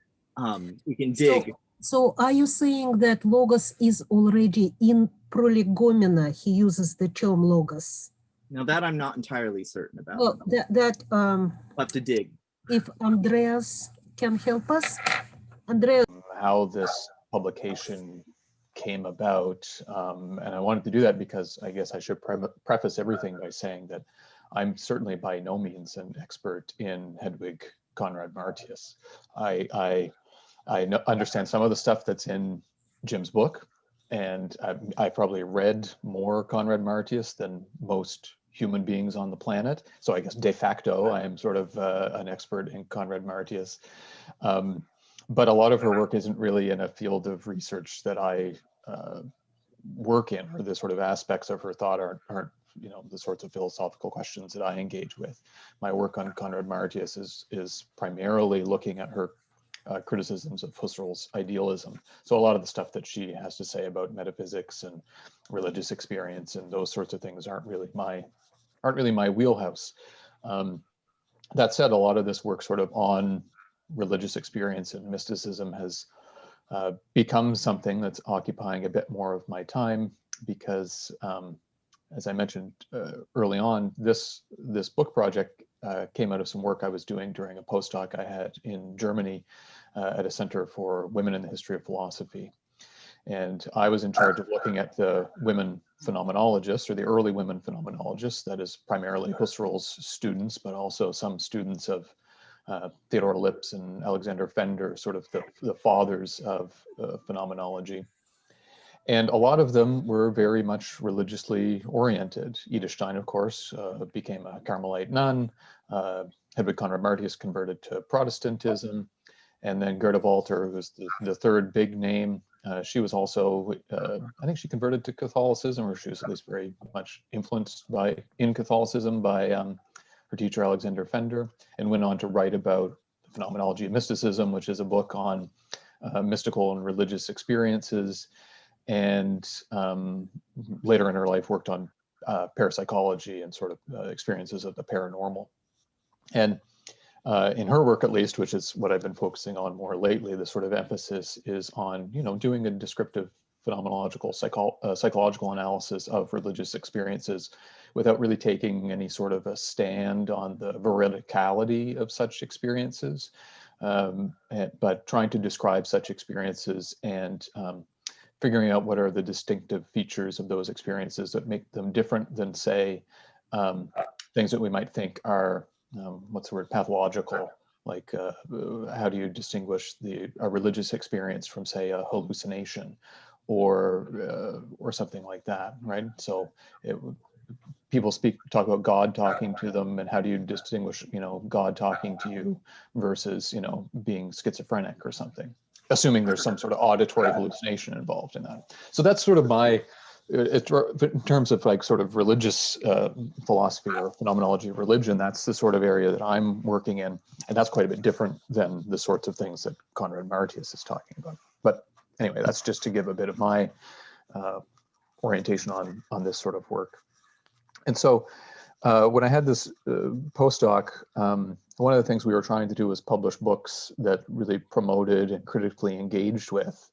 dig. So are you saying that logos is already in prolegomena? He uses the term logos. Now that I'm not entirely certain about. Well, We'll have to dig. If Andreas can help us, Andreas. How this publication came about, and I wanted to do that because I guess I should preface everything by saying that I'm certainly by no means an expert in Hedwig Conrad-Martius. I understand some of the stuff that's in Jim's book, I probably read more Conrad-Martius than most human beings on the planet. So I guess de facto, I am sort of an expert in Conrad-Martius. But a lot of her work isn't really in a field of research that I work in, or the sort of aspects of her thought aren't the sorts of philosophical questions that I engage with. My work on Conrad-Martius is primarily looking at her criticisms of Husserl's idealism. So a lot of the stuff that she has to say about metaphysics and religious experience and those sorts of things aren't really my wheelhouse. That said, a lot of this work sort of on religious experience and mysticism has become something that's occupying a bit more of my time because, as I mentioned early on, this book project came out of some work I was doing during a postdoc I had in Germany at a Center for Women in the History of Philosophy. And I was in charge of looking at the women phenomenologists, or the early women phenomenologists, that is primarily Husserl's students, but also some students of Theodor Lipps and Alexander Fender, sort of the fathers of phenomenology. And a lot of them were very much religiously oriented. Edith Stein, of course, became a Carmelite nun. Hedwig Conrad-Martius converted to Protestantism. And then Gerda Walter, who's the third big name, she was also, I think she converted to Catholicism, or she was at least very much influenced in Catholicism by her teacher, Alexander Fender, and went on to write about the Phenomenology of Mysticism, which is a book on mystical and religious experiences. And later in her life worked on parapsychology and sort of experiences of the paranormal. And in her work, at least, which is what I've been focusing on more lately, the sort of emphasis is on, doing a descriptive phenomenological psychological analysis of religious experiences without really taking any sort of a stand on the veridicality of such experiences, but trying to describe such experiences and figuring out what are the distinctive features of those experiences that make them different than, say, things that we might think are, what's the word, pathological, like how do you distinguish a religious experience from, say, a hallucination or something like that, right? So people talk about God talking to them, and how do you distinguish, God talking to you versus, being schizophrenic or something, assuming there's some sort of auditory hallucination involved in that. So that's sort of in terms of like sort of religious philosophy or phenomenology of religion, that's the sort of area that I'm working in. And that's quite a bit different than the sorts of things that Conrad-Martius is talking about. But anyway, that's just to give a bit of my orientation on this sort of work. And so when I had this postdoc, one of the things we were trying to do was publish books that really promoted and critically engaged with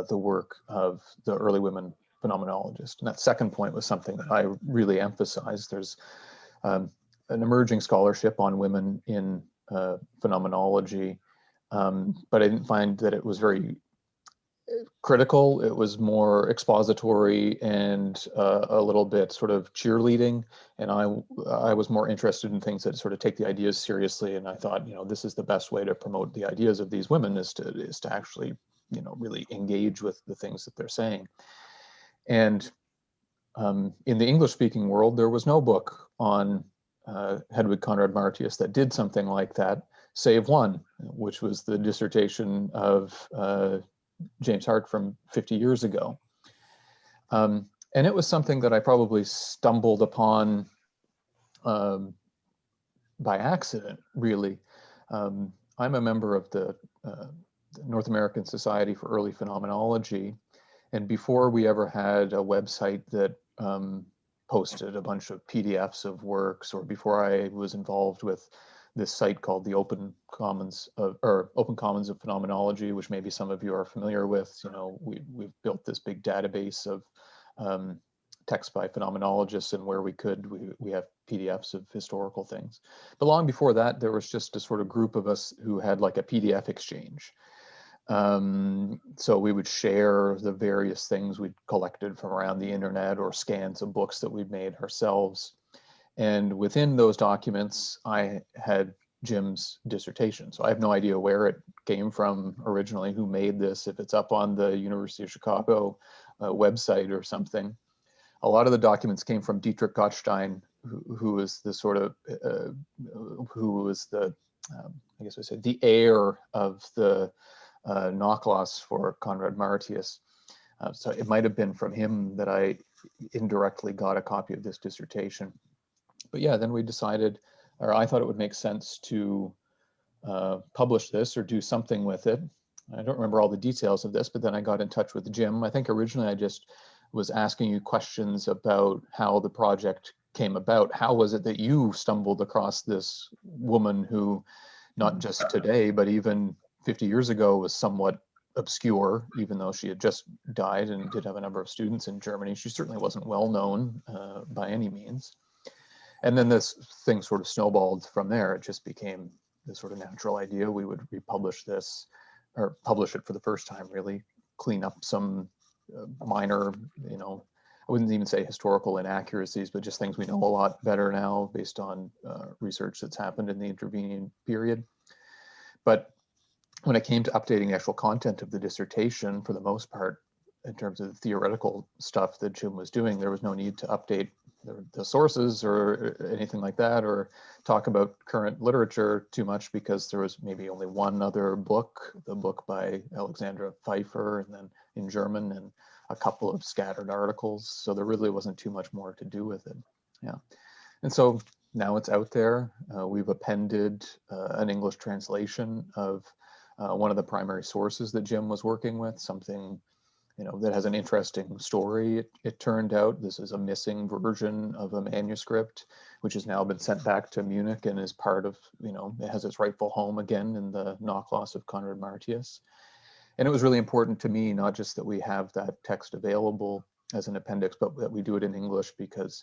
the work of the early women phenomenologists. And that second point was something that I really emphasized. There's an emerging scholarship on women in phenomenology, but I didn't find that it was very critical. It was more expository and a little bit sort of cheerleading. And I was more interested in things that sort of take the ideas seriously. And I thought, this is the best way to promote the ideas of these women is to actually, really engage with the things that they're saying. And in the English-speaking world, there was no book on Hedwig Conrad-Martius that did something like that, save one, which was the dissertation of James Hart from 50 years ago. And it was something that I probably stumbled upon by accident, really. I'm a member of the North American Society for Early Phenomenology. And before we ever had a website that posted a bunch of PDFs of works, or before I was involved with this site called the Open Commons of Phenomenology, which maybe some of you are familiar with. We've built this big database of texts by phenomenologists, and where we have PDFs of historical things. But long before that, there was just a sort of group of us who had like a PDF exchange. So we would share the various things we'd collected from around the internet, or scans of books that we'd made ourselves. And within those documents, I had Jim's dissertation. So I have no idea where it came from originally, who made this, if it's up on the University of Chicago website or something. A lot of the documents came from Dietrich Gottstein, who was the sort of, who was the, I guess I said, the heir of the Nachlass for Conrad-Martius. So it might have been from him that I indirectly got a copy of this dissertation. But yeah, then we decided, or I thought it would make sense to publish this or do something with it. I don't remember all the details of this, but then I got in touch with Jim. I think originally I just was asking you questions about how the project came about. How was it that you stumbled across this woman who, not just today, but even 50 years ago was somewhat obscure, even though she had just died and did have a number of students in Germany. She certainly wasn't well known by any means. And then this thing sort of snowballed from there. It just became this sort of natural idea. We would republish this, or publish it for the first time, really, clean up some minor, I wouldn't even say historical inaccuracies, but just things we know a lot better now based on research that's happened in the intervening period. But when it came to updating the actual content of the dissertation, for the most part, in terms of the theoretical stuff that Jim was doing, there was no need to update the sources or anything like that, or talk about current literature too much, because there was maybe only one other book, the book by Alexandra Pfeiffer, and then in German, and a couple of scattered articles. So there really wasn't too much more to do with it. Yeah. And so now it's out there. We've appended an English translation of one of the primary sources that Jim was working with, something that has an interesting story. It turned out this is a missing version of a manuscript, which has now been sent back to Munich and is part of, it has its rightful home again in the Nachlass of Conrad-Martius. And it was really important to me, not just that we have that text available as an appendix, but that we do it in English, because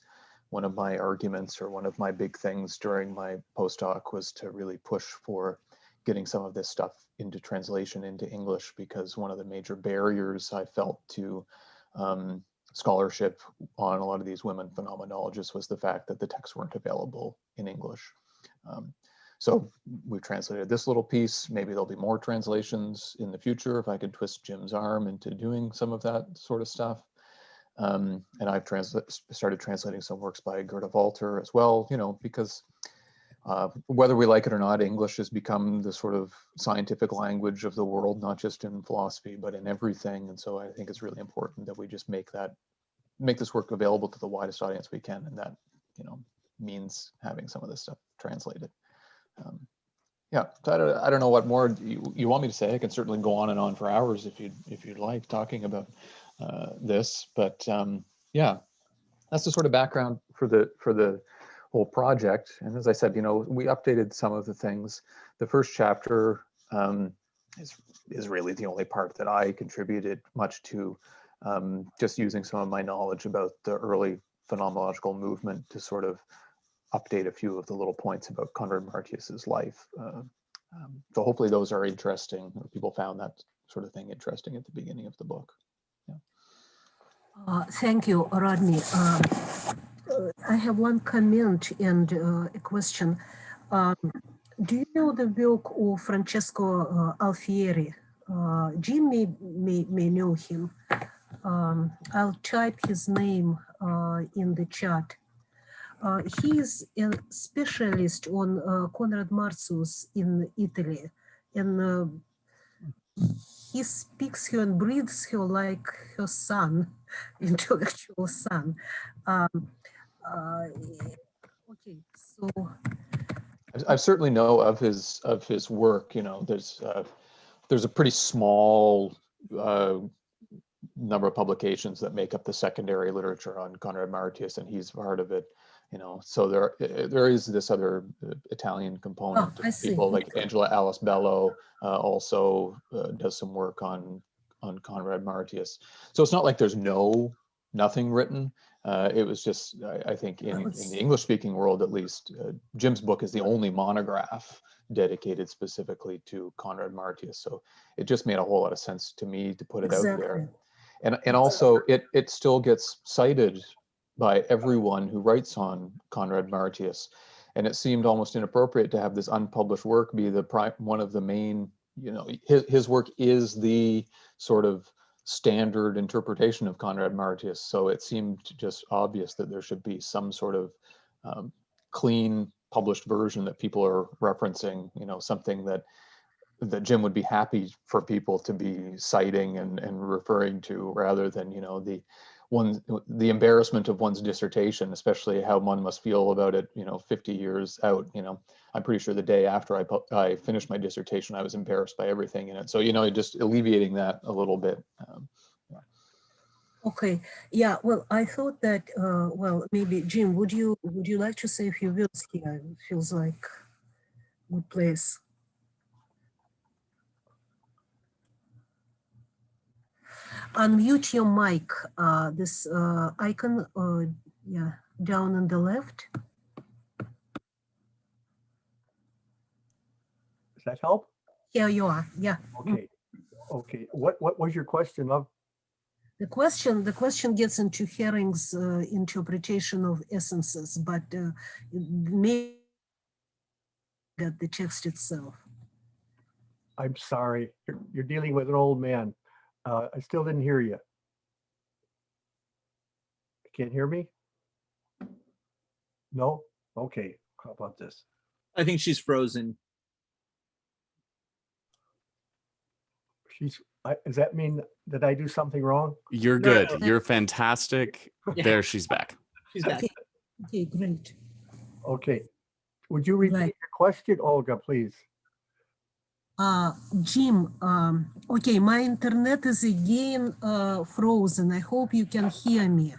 one of my arguments, or one of my big things during my postdoc, was to really push for getting some of this stuff into translation into English, because one of the major barriers I felt to scholarship on a lot of these women phenomenologists was the fact that the texts weren't available in English. So we translated this little piece. Maybe there'll be more translations in the future if I could twist Jim's arm into doing some of that sort of stuff. And I've started translating some works by Gerda Walter as well, because whether we like it or not, English has become the sort of scientific language of the world, not just in philosophy, but in everything. And so I think it's really important that we just make this work available to the widest audience we can. And that, means having some of this stuff translated. Yeah, so I don't know what more you want me to say. I can certainly go on and on for hours if you'd like, talking about this. But yeah, that's the sort of background for the whole project. And as I said, we updated some of the things. The first chapter is really the only part that I contributed much to, just using some of my knowledge about the early phenomenological movement to sort of update a few of the little points about Conrad-Martius's life. So hopefully those are interesting, or people found that sort of thing interesting at the beginning of the book. Yeah. Thank you, Rodney. I have one comment and a question. Do you know the work of Francesco Alfieri? Jim may know him. I'll type his name in the chat. He is a specialist on Conrad-Martius in Italy, and he speaks her and breathes her like her son, intellectual son. Okay, so I certainly know of his work. There's a pretty small number of publications that make up the secondary literature on Conrad-Martius, and he's part of it. So there is this other Italian component. I see. People like Angela Alice Bello also does some work on Conrad-Martius. So it's not like there's nothing written. It was just, I think in the English-speaking world, at least, Jim's book is the only monograph dedicated specifically to Conrad-Martius. So it just made a whole lot of sense to me to put it out there. And also it still gets cited by everyone who writes on Conrad-Martius. And it seemed almost inappropriate to have this unpublished work be one of the main, his work is the sort of standard interpretation of Conrad-Martius. So it seemed just obvious that there should be some sort of clean published version that people are referencing, you know, something that Jim would be happy for people to be citing and referring to, rather than, you know, the embarrassment of one's dissertation, especially how one must feel about it, you know, 50 years out. You know, I'm pretty sure the day after I finished my dissertation, I was embarrassed by everything in it. So, you know, just alleviating that a little bit. Yeah. Okay, yeah, well, I thought that, well, maybe Jim, would you like to say a few words here? It feels like a good place. Unmute your mic, this icon, yeah, down on the left. Does that help? Here you are, yeah. Okay. Okay. What was your question of? The question gets into Herring's interpretation of essences, but maybe at the text itself. I'm sorry, you're dealing with an old man. I still didn't hear you. Can't hear me? No? Okay, how about this? I think she's frozen. Does that mean that I do something wrong? You're No, good. You're fantastic. Yeah. There, she's back. She's back. Okay, okay, great. Okay. Would you repeat Right. your question, Olga, please? Jim, okay, my internet is again frozen. I hope you can hear me.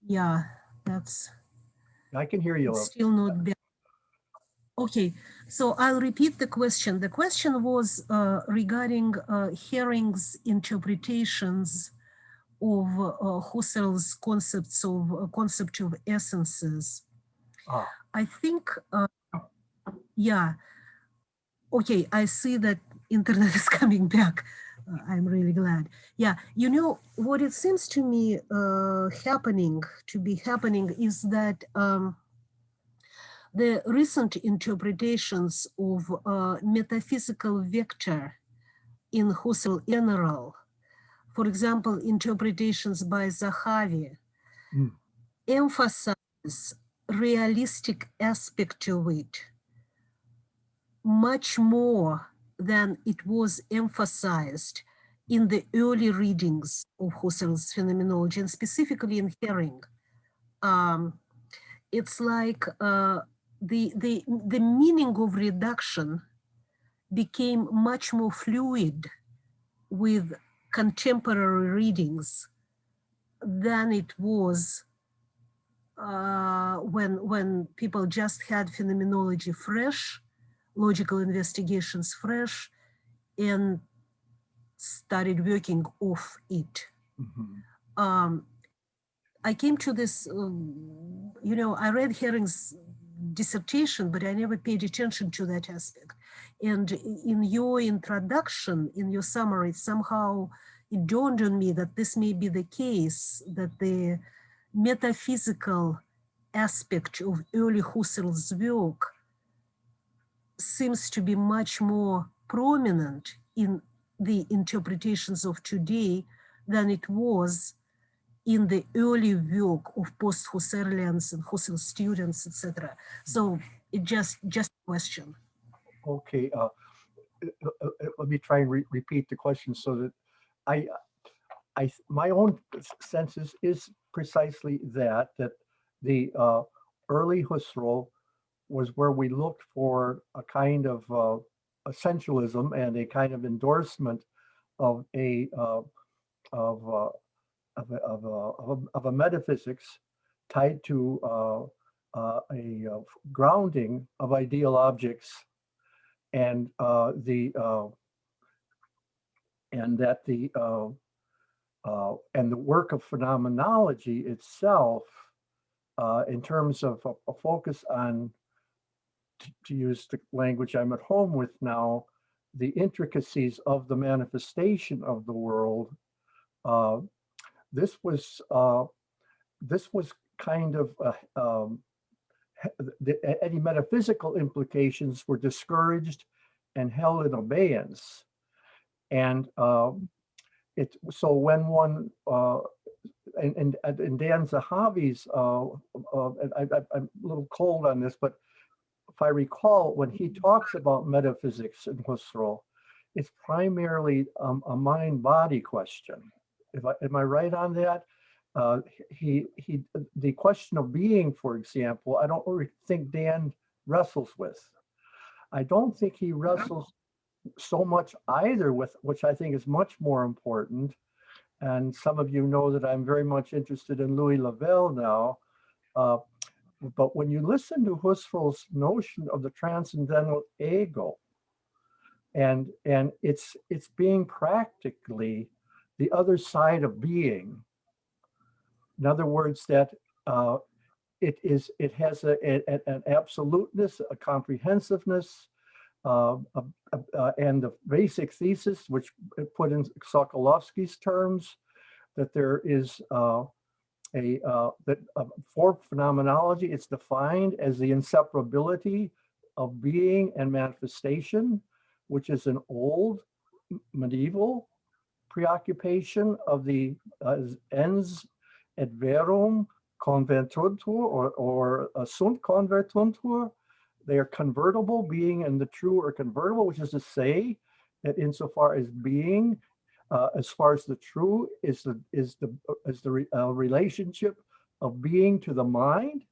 Yeah, that's I can hear you. still not better. Okay, so I'll repeat the question. The question was regarding Herring's interpretations of Husserl's concept of essences. Ah. I think, yeah. Okay, I see that internet is coming back. I'm really glad. Yeah, you know, what it seems to me happening is that the recent interpretations of metaphysical vector in Husserl general, for example, interpretations by Zahavi, emphasize realistic aspect of it much more than it was emphasized in the early readings of Husserl's Phenomenology, and specifically in Herring. It's like the meaning of reduction became much more fluid with contemporary readings than it was when people just had phenomenology fresh, logical investigations fresh, and started working off it. Mm-hmm. I came to this, you know, I read Herring's dissertation, but I never paid attention to that aspect. And in your introduction, in your summary, somehow it dawned on me that this may be the case, that the metaphysical aspect of early Husserl's work seems to be much more prominent in the interpretations of today than it was in the early work of post-Husserlians and Husserl students, etc. So it just a question. Okay, let me try and repeat the question so that my own sense is precisely that the early Husserl was where we looked for a kind of essentialism and a kind of endorsement of a metaphysics tied to a grounding of ideal objects, and the work of phenomenology itself, in terms of a focus on, to use the language I'm at home with now, the intricacies of the manifestation of the world. This was kind of any metaphysical implications were discouraged and held in abeyance. And so when one and Dan Zahavi's, I'm a little cold on this, but if I recall, when he talks about metaphysics in Husserl, it's primarily a mind-body question. Am I right on that? The question of being, for example, I don't really think Dan wrestles with. I don't think he wrestles so much either with, which I think is much more important. And some of you know that I'm very much interested in Louis Lavelle now. But when you listen to Husserl's notion of the transcendental ego, and it's being practically the other side of being. In other words, that it has an absoluteness, a comprehensiveness, and the basic thesis, which put in Sokolovsky's terms, that there is for phenomenology, it's defined as the inseparability of being and manifestation, which is an old medieval preoccupation of the ens et verum convertuntur or sunt convertuntur. They are convertible, being and the true are convertible, which is to say that insofar as being, as far as the true is the relationship of being to the mind,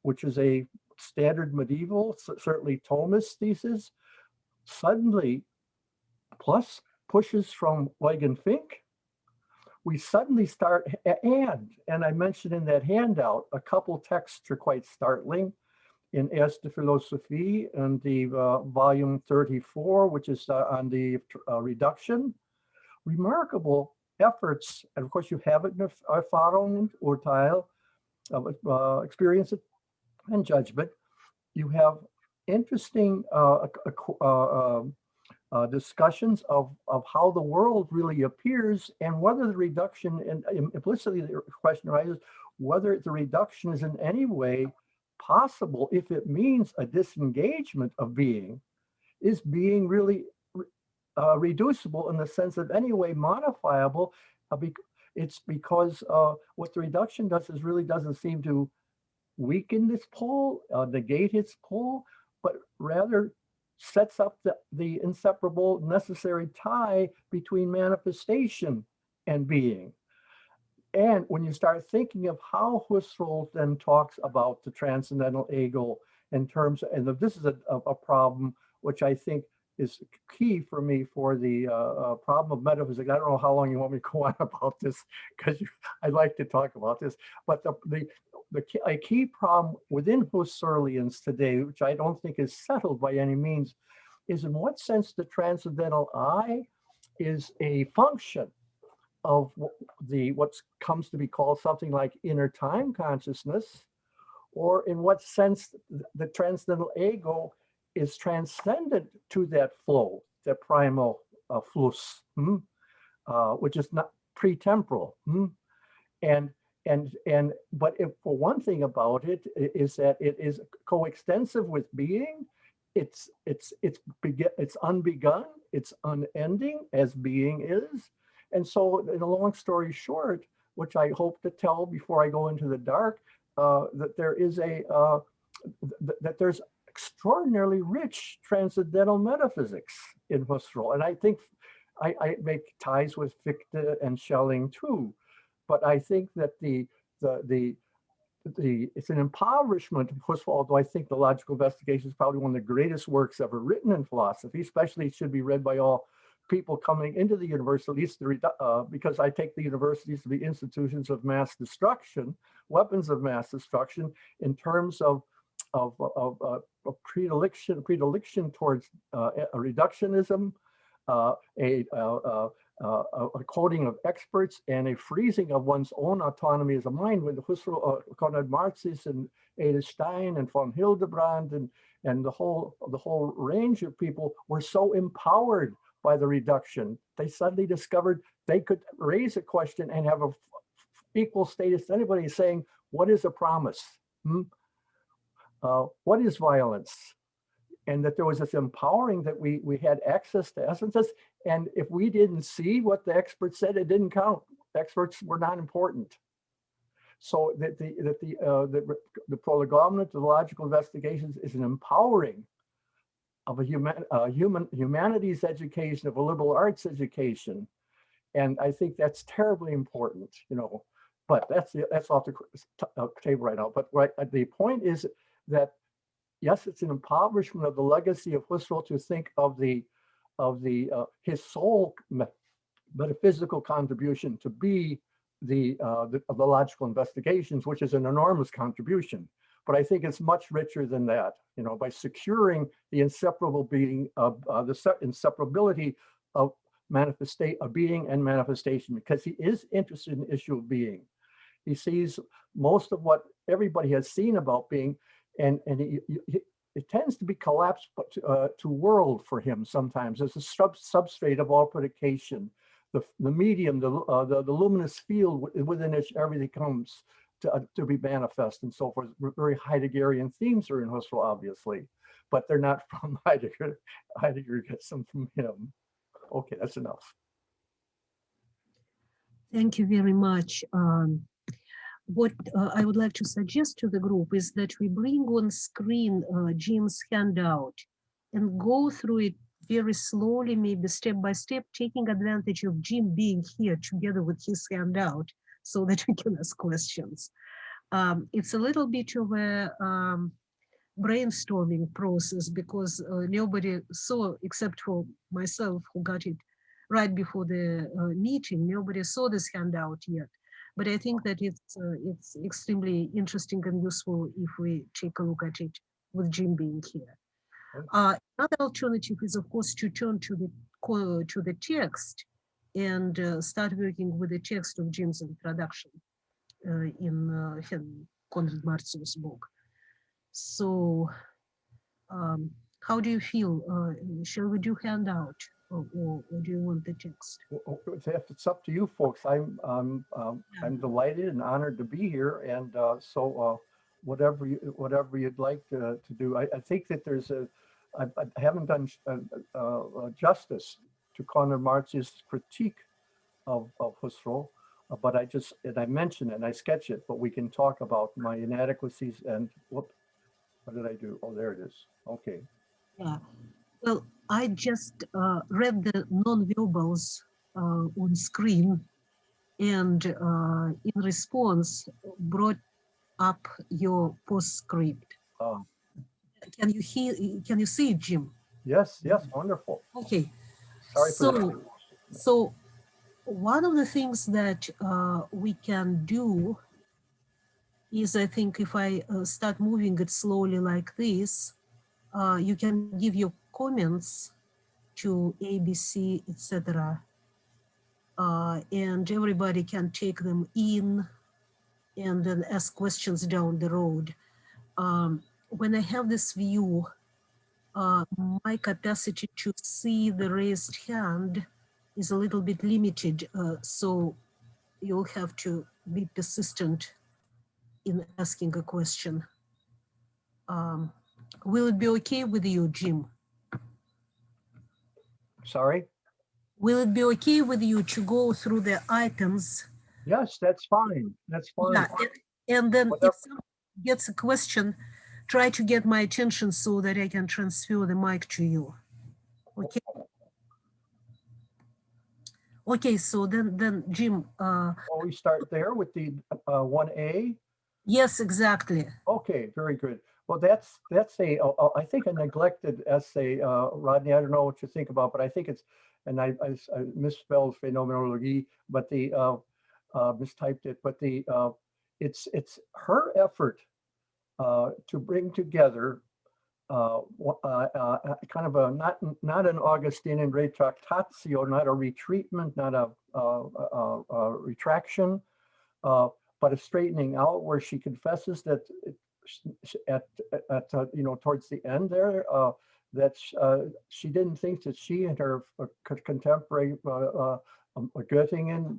which is a standard medieval, certainly Thomist thesis, suddenly plus pushes from Eugen Fink, we suddenly start, and I mentioned in that handout, a couple texts are quite startling. In Erste Philosophie and the volume 34, which is on the reduction, remarkable efforts, and of course you have it in Erfahrung, Urteil, experience and judgment. You have interesting discussions of how the world really appears and whether the reduction, and implicitly the question arises, whether the reduction is in any way possible if it means a disengagement of being. Is being really reducible in the sense of any way modifiable? It's because what the reduction does is really doesn't seem to weaken this pole, negate its pole, but rather sets up the inseparable necessary tie between manifestation and being. And when you start thinking of how Husserl then talks about the transcendental ego in terms of, and this is a problem which I think is key for me for the problem of metaphysics. I don't know how long you want me to go on about this, because I like to talk about this, but a key problem within Husserlians today, which I don't think is settled by any means, is in what sense the transcendental I is a function of what comes to be called something like inner time consciousness, or in what sense the transcendental ego is transcendent to that flow, that primal flux, which is not pretemporal. But if for one thing about it is that it is coextensive with being. It's unbegun, it's unending, as being is. And so, in a long story short, which I hope to tell before I go into the dark, that there is that there's extraordinarily rich transcendental metaphysics in Husserl, and I think I make ties with Fichte and Schelling too, but I think that it's an impoverishment of Husserl, although I think the Logical Investigation is probably one of the greatest works ever written in philosophy. Especially, it should be read by all people coming into the university, at least because I take the universities to be institutions of mass destruction, weapons of mass destruction, in terms of predilection towards a reductionism, a quoting of experts, and a freezing of one's own autonomy as a mind. With Husserl, Conrad-Martius, and Ada Stein, and von Hildebrand, and the whole range of people were so empowered by the reduction. They suddenly discovered they could raise a question and have a equal status to anybody, saying, what is a promise? What is violence? and that there was this empowering that we had access to essences. And if we didn't see what the experts said, it didn't count. Experts were not important. So that the prolegomena to the logical investigations is an empowering of a humanities education, of a liberal arts education. And I think that's terribly important, you know, but that's off the table right now. But the point is that, yes, it's an impoverishment of the legacy of Husserl to think of his sole metaphysical contribution to be the logical investigations, which is an enormous contribution. But I think it's much richer than that, you know, by securing the inseparable being of the inseparability of being and manifestation, because he is interested in the issue of being. He sees most of what everybody has seen about being, and it tends to be collapsed to world for him sometimes as a substrate of all predication, the medium, the luminous field within which everything comes to be manifest and so forth. Very Heideggerian themes are in Husserl, obviously, but they're not from Heidegger. Heidegger gets them from him. Okay, that's enough. Thank you very much. What I would like to suggest to the group is that we bring on screen Jim's handout and go through it very slowly, maybe step by step, taking advantage of Jim being here together with his handout so that we can ask questions. It's a little bit of a brainstorming process because nobody saw, except for myself who got it right before the meeting, nobody saw this handout yet. But I think that it's extremely interesting and useful if we take a look at it with Jim being here. Another alternative is, of course, to turn to the text and start working with the text of Jim's introduction in Conrad-Martius' book. So how do you feel? Shall we do handout or do you want the text? It's up to you folks. I'm delighted and honored to be here, and so whatever you'd like to do. I think that I haven't done justice to Conrad-Martius' critique of Husserl, but I mention it and I sketch it, but we can talk about my inadequacies and what did I do? Oh, there it is. Okay. Yeah. Well, I just read the non-verbals on screen, and in response brought up your postscript. Can you see it, Jim? Yes, wonderful. Okay. Sorry for that. So one of the things that we can do is, I think, if I start moving it slowly like this, you can give your comments to A, B, C, etc. And everybody can take them in and then ask questions down the road. When I have this view, my capacity to see the raised hand is a little bit limited, so you'll have to be persistent in asking a question. Will it be okay with you, Jim? Sorry? Will it be okay with you to go through the items? Yes, that's fine. That's fine. Yeah, and then if someone gets a question, try to get my attention so that I can transfer the mic to you. Okay. Okay, so then Jim. We start there with the 1A? Yes, exactly. Okay, very good. Well, that's I think a neglected essay, Rodney. I don't know what you think about, but I think it's, and I misspelled Phenomenology, but mistyped it. But it's her effort to bring together kind of a not an Augustinian retractatio, not a retreatment, not a retraction, but a straightening out, where she confesses that towards the end there, that she didn't think that she and her contemporary Göttingen,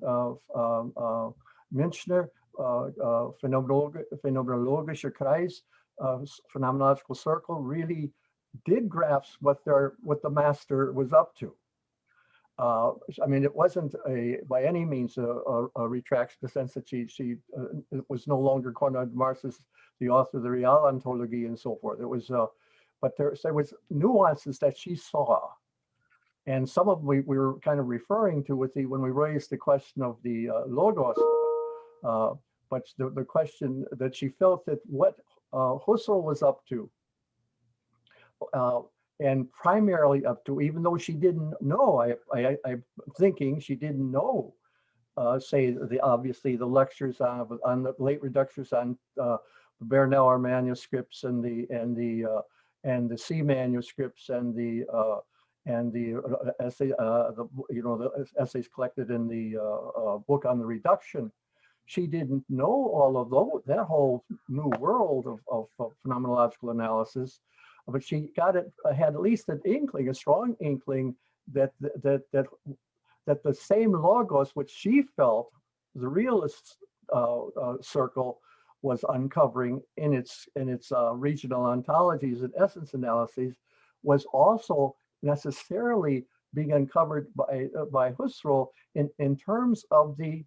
Münchner, Phenomenologischer Kreis, Phenomenological Circle, really did grasp what the master was up to. I mean, it wasn't by any means a retraction, the sense that she it was no longer Conrad-Martius, the author of the Realontologie and so forth. It was, but there was nuances that she saw, and some of them we were kind of referring to with when we raised the question of the logos, but the question that she felt that what Husserl was up to. And primarily up to, even though she didn't know, I'm thinking she didn't know, say obviously the lectures on the late reductions on the Bernauer manuscripts and the C manuscripts and the essay, the essays collected in the book on the reduction. She didn't know all of that whole new world of phenomenological analysis. But she had at least an inkling, a strong inkling that the same logos which she felt the realist circle was uncovering in its regional ontologies and essence analyses was also necessarily being uncovered by Husserl in terms of the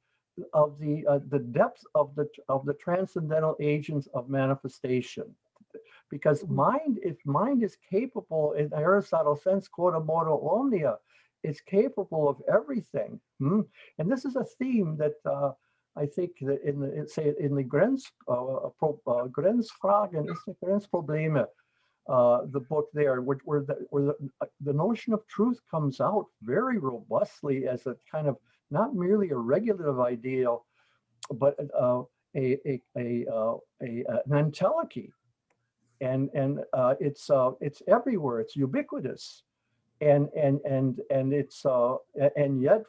depth of the transcendental agents of manifestation. Because if mind is capable, in Aristotle's sense, quota modo omnia, it's capable of everything. And this is a theme that I think that in the Grenzfragen, Grenzprobleme, the book there, where the notion of truth comes out very robustly as a kind of not merely a regulative ideal, but an entelechy. And it's everywhere. It's ubiquitous, and it's and yet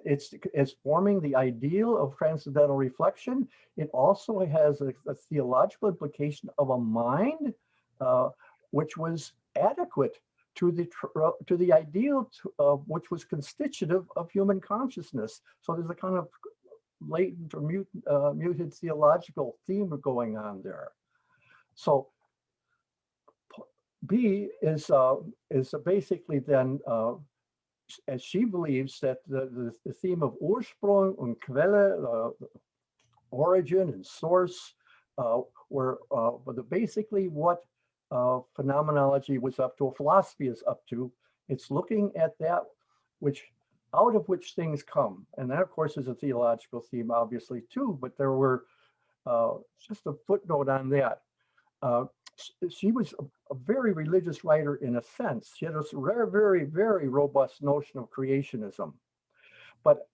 it's forming the ideal of transcendental reflection. It also has a theological implication of a mind which was adequate to the ideal which was constitutive of human consciousness. So there's a kind of latent or muted theological theme going on there. So B is basically then, as she believes, that the theme of Ursprung und Quelle, origin and source, were basically what phenomenology was up to, philosophy is up to. It's looking at that out of which things come. And that, of course, is a theological theme, obviously, too, but there were just a footnote on that. She was a very religious writer in a sense. She had a very, very, very robust notion of creationism. But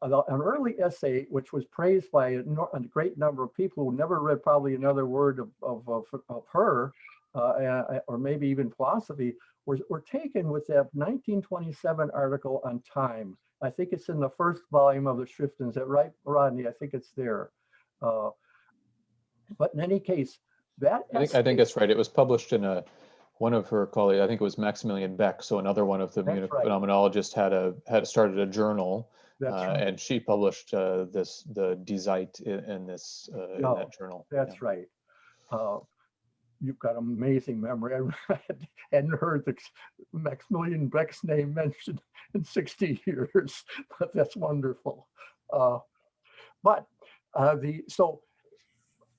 an early essay, which was praised by a great number of people who never read probably another word of her, or maybe even philosophy, were taken with that 1927 article on time. I think it's in the first volume of the Schriften. Is that right, Rodney? I think it's there. But in any case, I think that's right. It was published in one of her colleagues. I think it was Maximilian Beck. So another one of the Munich phenomenologists had started a journal, and she published the Die Zeit in that journal. That's right. You've got amazing memory. I hadn't heard Maximilian Beck's name mentioned in 60 years, but that's wonderful.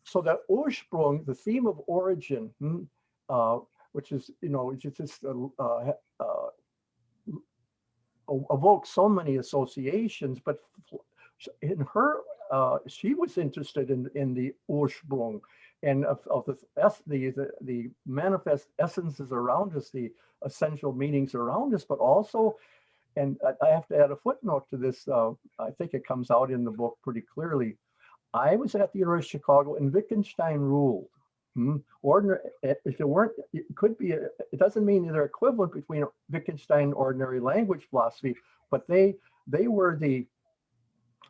So that Ursprung, the theme of origin, which is, just evokes so many associations, but in her, she was interested in the Ursprung and of the manifest essences around us, the essential meanings around us, but also, and I have to add a footnote to this, I think it comes out in the book pretty clearly. I was at the University of Chicago and Wittgenstein ruled. Ordinary, if it weren't, it could be, it doesn't mean they're equivalent between Wittgenstein and ordinary language philosophy, but they were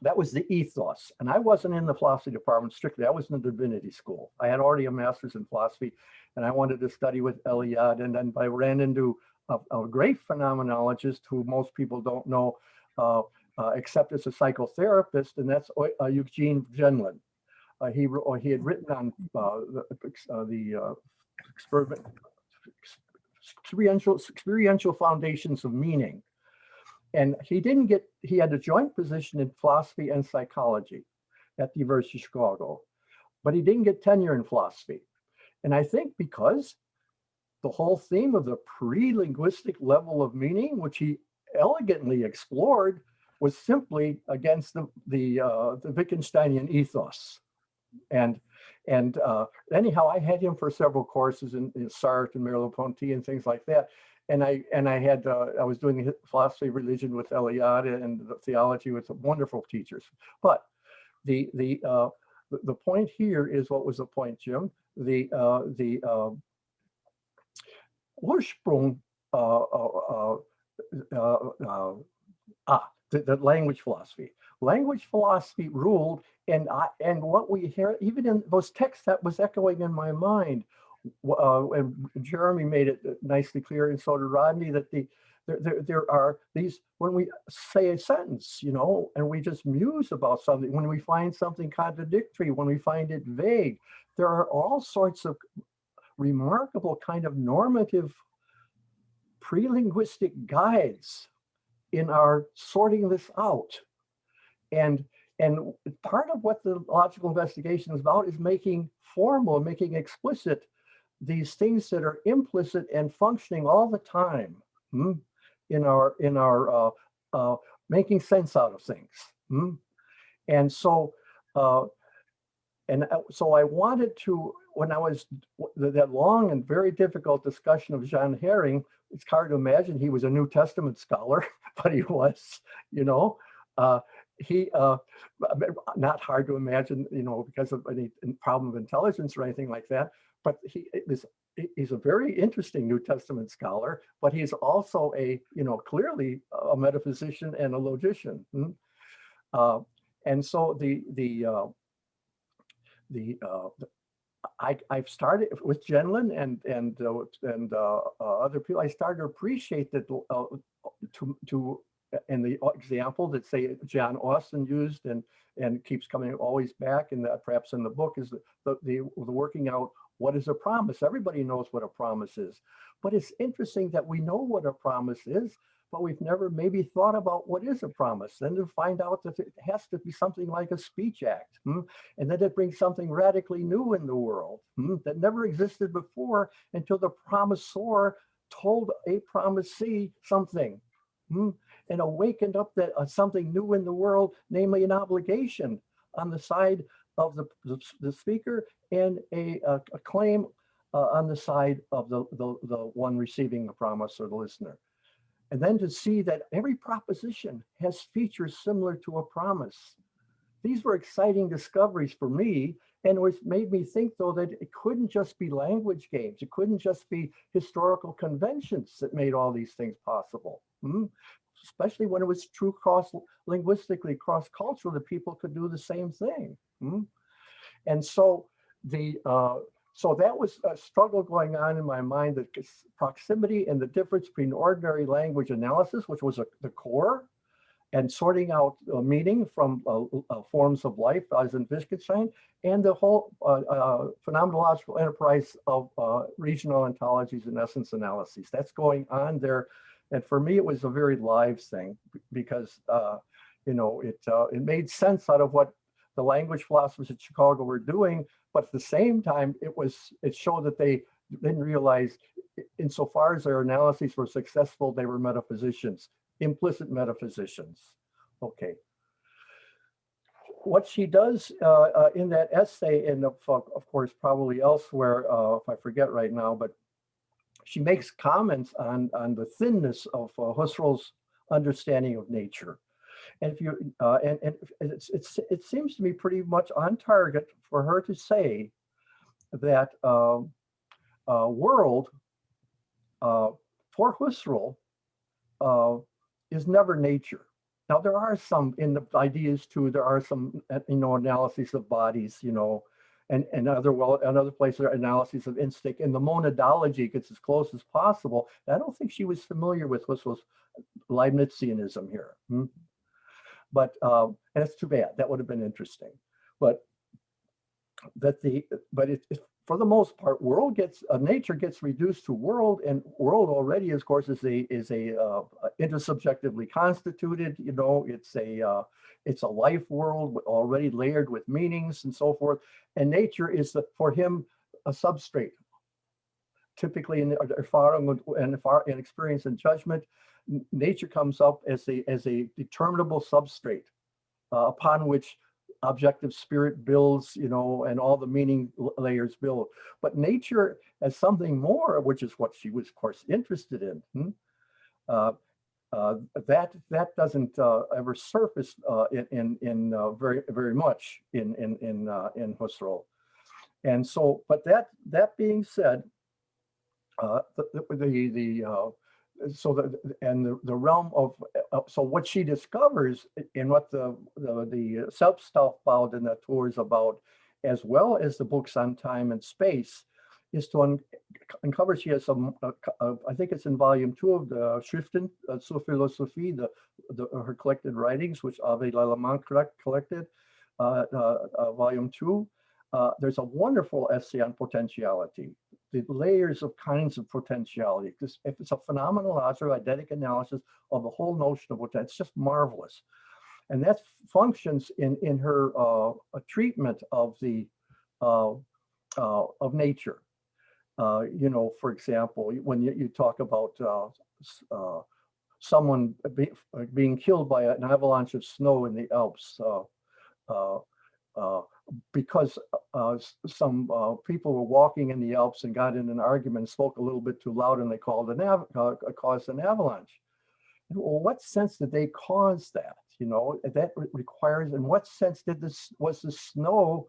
that was the ethos. And I wasn't in the philosophy department strictly. I was in the divinity school. I had already a master's in philosophy and I wanted to study with Eliade. And then I ran into a great phenomenologist who most people don't know, except as a psychotherapist, and that's Eugene Genlin. He had written on the experiential foundations of meaning. And he had a joint position in philosophy and psychology at the University of Chicago, but he didn't get tenure in philosophy. And I think because the whole theme of the pre-linguistic level of meaning, which he elegantly explored, was simply against the Wittgensteinian ethos. And anyhow, I had him for several courses in Sartre and Merleau-Ponty and things like that. And I was doing philosophy of religion with Eliade and the theology with wonderful teachers. But the point here is, what was the point, Jim? The Ursprung, the language philosophy. Language philosophy ruled, and what we hear, even in those texts, that was echoing in my mind. And Jeremy made it nicely clear, and so did Rodney, that there are these, when we say a sentence, and we just muse about something, when we find something contradictory, when we find it vague, there are all sorts of remarkable kind of normative pre-linguistic guides in our sorting this out. And part of what the logical investigation is about is making formal, making explicit these things that are implicit and functioning all the time in our making sense out of things. And so I wanted to, when I was that long and very difficult discussion of John Herring, it's hard to imagine he was a New Testament scholar, but he was, he not hard to imagine, because of any problem of intelligence or anything like that, but he's a very interesting New Testament scholar, but he's also clearly a metaphysician and a logician. And so I've started with Genlin and other people. I started to appreciate that and the example that, say, John Austin used and keeps coming always back, and perhaps in the book, is the working out what is a promise. Everybody knows what a promise is, but it's interesting that we know what a promise is, but we've never maybe thought about what is a promise. Then to find out that it has to be something like a speech act, and that it brings something radically new in the world that never existed before until the promisor told a promisee something, and awakened up that something new in the world, namely an obligation on the side of the speaker and a claim on the side of the one receiving the promise, or the listener. And then to see that every proposition has features similar to a promise. These were exciting discoveries for me, and which made me think, though, that it couldn't just be language games. It couldn't just be historical conventions that made all these things possible. Especially when it was true cross-linguistically, cross-cultural, that people could do the same thing. And so so that was a struggle going on in my mind, the proximity and the difference between ordinary language analysis, which was the core, and sorting out meaning from forms of life, as in Wittgenstein, and the whole phenomenological enterprise of regional ontologies and essence analyses. That's going on there. And for me, it was a very live thing, because it made sense out of what the language philosophers at Chicago were doing, but at the same time, it showed that they didn't realize, insofar as their analyses were successful, they were metaphysicians, implicit metaphysicians. Okay. What she does in that essay, and of course probably elsewhere, if I forget right now, but she makes comments on the thinness of Husserl's understanding of nature. And if you it seems to me pretty much on target for her to say that world for Husserl is never nature. Now there are some in the ideas too. There are some analyses of bodies, and other places are analyses of instinct, and the monadology gets as close as possible. I don't think she was familiar with Husserl's Leibnizianism here. But and it's too bad. That would have been interesting. But for the most part, nature gets reduced to world, and world already, of course, is a intersubjectively constituted. You know, it's a life world already layered with meanings and so forth. And nature is for him a substrate. Typically, in Erfahrung and experience and judgment, nature comes up as a determinable substrate upon which objective spirit builds, you know, and all the meaning layers build. But nature as something more, which is what she was, of course, interested in. That doesn't ever surface in very much in Husserl. And so, but that being said, the realm of so what she discovers in what the Selbstaufbau de Natur is about, as well as the books on time and space, is to uncover. She has some, I think it's in volume 2 of the Schriften zur Philosophie, her collected writings, which Ave Lallemand collected, volume 2. There's a wonderful essay on potentiality, the layers of kinds of potentiality. If it's a phenomenological eidetic analysis of the whole notion of potentiality, it's just marvelous. And that functions in her treatment of the of nature. You know, for example, when you talk about someone being killed by an avalanche of snow in the Alps, because some people were walking in the Alps and got in an argument, spoke a little bit too loud, and they caused an avalanche. Well, what sense did they cause that? You know, that requires, in what sense was the snow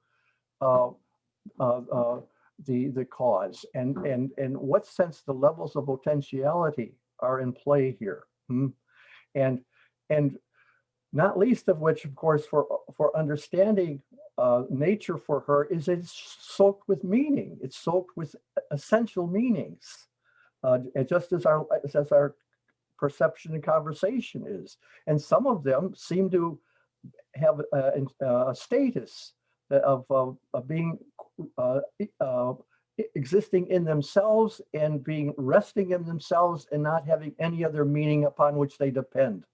the cause, and what sense the levels of potentiality are in play here, and not least of which, of course, for understanding nature for her is it's soaked with meaning. It's soaked with essential meanings, just as our perception and conversation is. And some of them seem to have a status of being existing in themselves and being resting in themselves and not having any other meaning upon which they depend.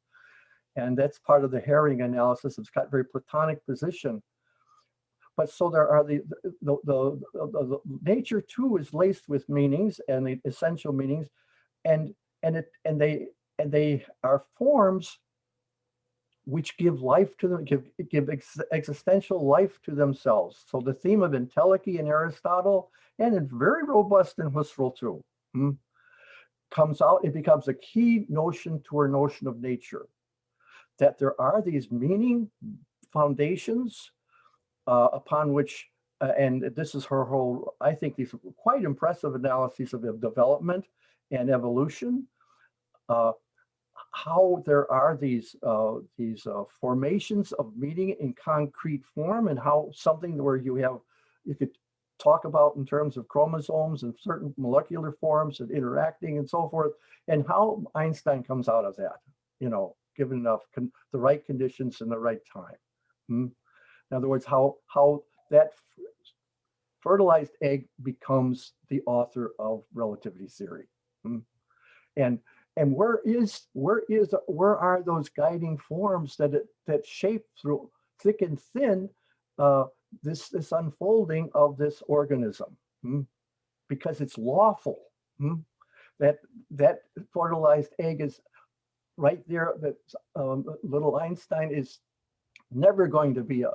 And that's part of the Hering analysis. It's got very Platonic position. But so there are the nature too is laced with meanings and the essential meanings, and they are forms which give life to them, give existential life to themselves. So the theme of entelechy in Aristotle, and it's very robust in Husserl too, comes out. It becomes a key notion to our notion of nature, that there are these meaning foundations upon which, and this is her whole, I think, these quite impressive analyses of development and evolution, how there are these formations of meaning in concrete form, and how something where you could talk about in terms of chromosomes and certain molecular forms and interacting and so forth, and how Einstein comes out of that, you know, given enough the right conditions and the right time. In other words, how that fertilized egg becomes the author of relativity theory, and where are those guiding forms that shape through thick and thin this unfolding of this organism, because it's lawful. That fertilized egg is right there. That little Einstein is never going to be a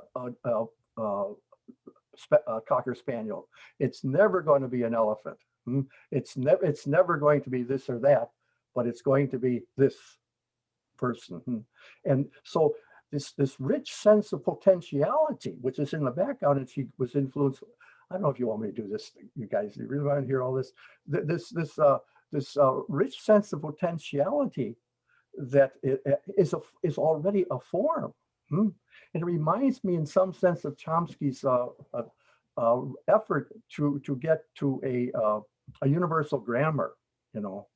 Cocker Spaniel. It's never going to be an elephant. It's never going to be this or that, but it's going to be this person. And so this rich sense of potentiality, which is in the background, and she was influenced. I don't know if you want me to do this, you guys. You really want to hear all this? This rich sense of potentiality that is already a form. And it reminds me in some sense of Chomsky's effort to get to a universal grammar, you know,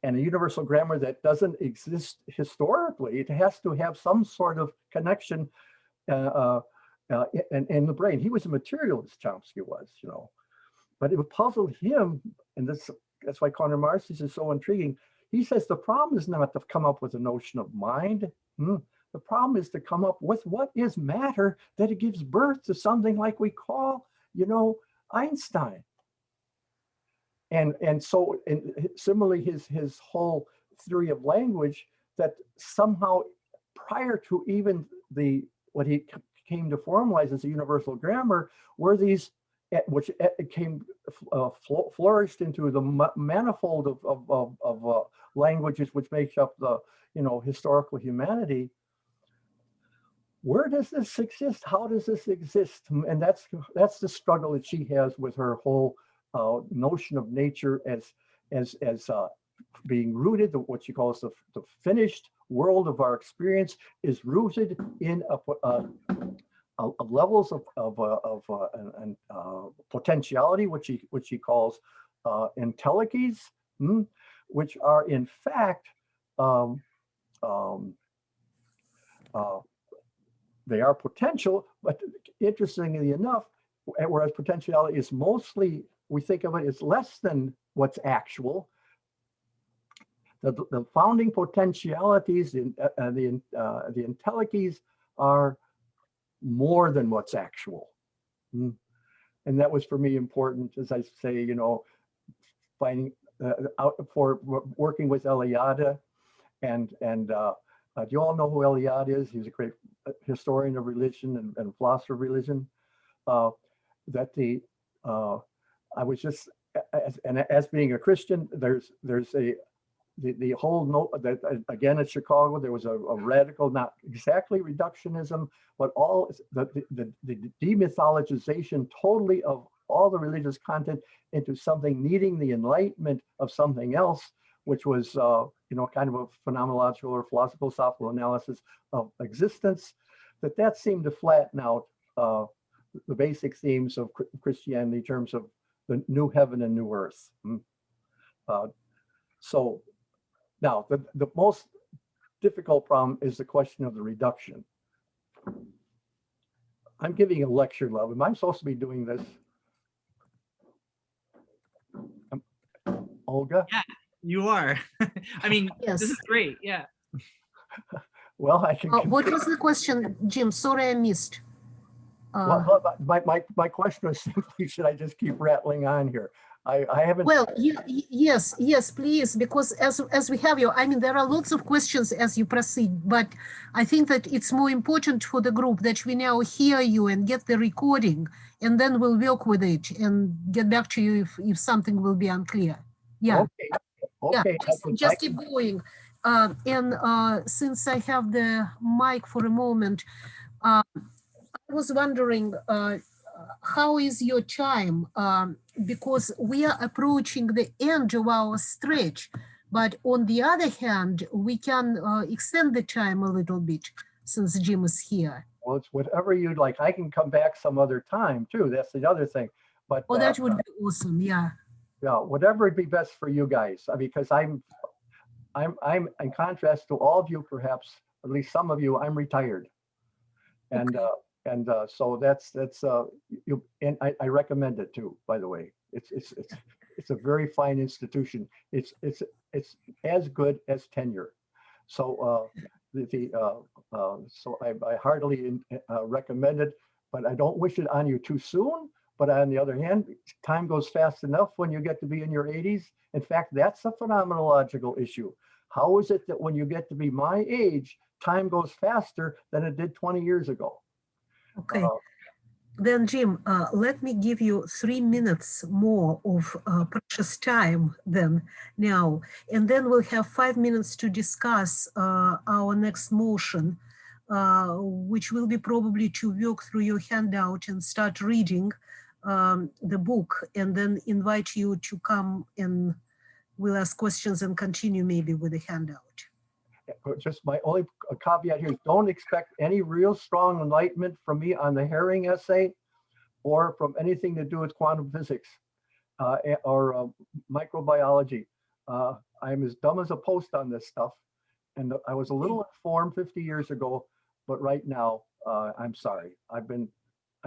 and a universal grammar that doesn't exist historically. It has to have some sort of connection in the brain. He was a materialist, Chomsky was, you know, but it puzzled him, and that's why Conrad-Martius is so intriguing. He says the problem is not to come up with a notion of mind. The problem is to come up with what is matter that it gives birth to something like we call, Einstein. And so similarly, his whole theory of language, that somehow prior to even what he came to formalize as a universal grammar, were these which flourished into the manifold of languages which makes up the historical humanity. Where does this exist? How does this exist? And that's the struggle that she has with her whole notion of nature as being rooted. What she calls the finished world of our experience is rooted in levels of potentiality, which she calls entelechies, which are in fact they are potential, but interestingly enough, whereas potentiality is mostly, we think of it as less than what's actual, the founding potentialities, the entelechies are more than what's actual. And that was for me important, as I say, finding out for working with Eliade, and do you all know who Eliade is? He's a great historian of religion and philosopher of religion. I was just, as being a Christian, there's the whole note that again at Chicago there was a radical, not exactly reductionism, but all the demythologization totally of all the religious content into something needing the enlightenment of something else, which was kind of a phenomenological or philosophical analysis of existence. That seemed to flatten out the basic themes of Christianity in terms of the new heaven and new earth. So now the most difficult problem is the question of the reduction. I'm giving a lecture, love. Am I supposed to be doing this? Olga? Yeah, you are. I mean, Yes. This is great. Yeah. Well, I can. What was the question, Jim? Sorry, I missed. Well, my question was simply, should I just keep rattling on here? I haven't. Well, yes, please, because as we have you, I mean, there are lots of questions as you proceed, but I think that it's more important for the group that we now hear you and get the recording, and then we'll work with it and get back to you if something will be unclear. Yeah. Okay. Yeah, just keep going. Since I have the mic for a moment, I was wondering, how is your time? Because we are approaching the end of our stretch, but on the other hand, we can extend the time a little bit since Jim is here. Well, it's whatever you'd like. I can come back some other time too. That's the other thing. But that would be awesome. Yeah. Yeah, whatever would be best for you guys. because I'm in contrast to all of you, perhaps at least some of you, I'm retired, and okay. So that's you. And I recommend it too. By the way, it's a very fine institution. It's as good as tenure. So so I heartily recommend it, but I don't wish it on you too soon. But on the other hand, time goes fast enough when you get to be in your 80s. In fact, that's a phenomenological issue. How is it that when you get to be my age, time goes faster than it did 20 years ago? Okay. Then, Jim, let me give you 3 minutes more of precious time then now, and then we'll have 5 minutes to discuss our next motion, which will be probably to work through your handout and start reading the book, and then invite you to come and we'll ask questions and continue maybe with the handout. Just my only caveat here is don't expect any real strong enlightenment from me on the Herring essay or from anything to do with quantum physics or microbiology. I'm as dumb as a post on this stuff. And I was a little informed 50 years ago, but right now, I'm sorry. I've been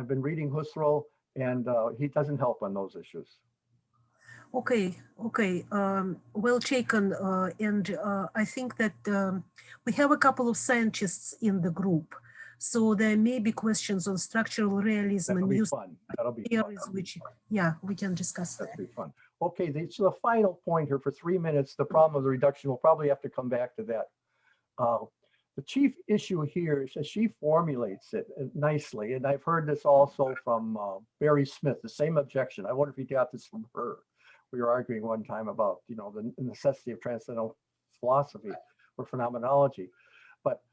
reading Husserl and he doesn't help on those issues. Okay, okay, well taken. And I think that we have a couple of scientists in the group. So there may be questions on structural realism That'll and be use fun. That'll be fun. theories, which, yeah, we can discuss that. That'll be fun. Okay, so the final point here for 3 minutes, the problem of the reduction, we'll probably have to come back to that. The chief issue here is that she formulates it nicely, and I've heard this also from Barry Smith, the same objection. I wonder if he got this from her. We were arguing one time about, you know, the necessity of transcendental philosophy or phenomenology. But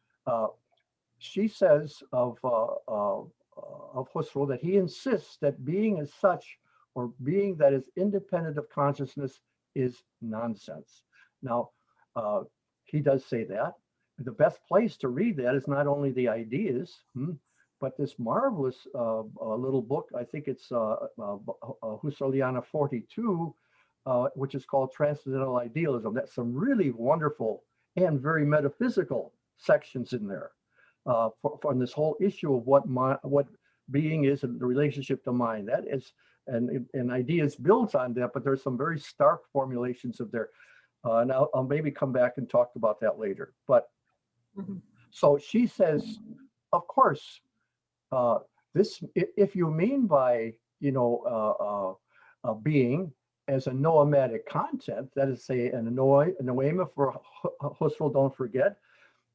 she says of Husserl that he insists that being as such, or being that is independent of consciousness, is nonsense. Now, he does say that. The best place to read that is not only the ideas, but this marvelous little book, I think it's Husserliana 42, which is called Transcendental Idealism. That's some really wonderful and very metaphysical sections in there on this whole issue of what being is and the relationship to mind. That is, and ideas builds on that, but there's some very stark formulations of there. And I'll maybe come back and talk about that later. But so she says, of course, this, if you mean by, you know, a being as a noematic content, that is, say, a noema for Husserl, don't forget,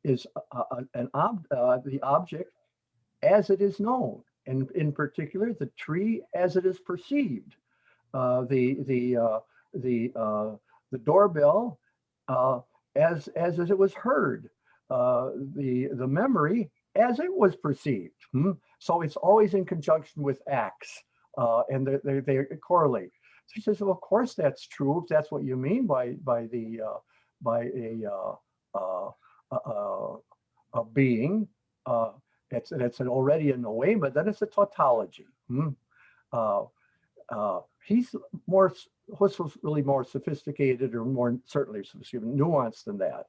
is the object as it is known, and in particular, the tree as it is perceived, the doorbell as it was heard, the memory as it was perceived. So it's always in conjunction with acts, and they correlate. She says, well, of course that's true if that's what you mean by a being. It's already a noema, then it's a tautology. Husserl's really more sophisticated, or more certainly nuanced than that.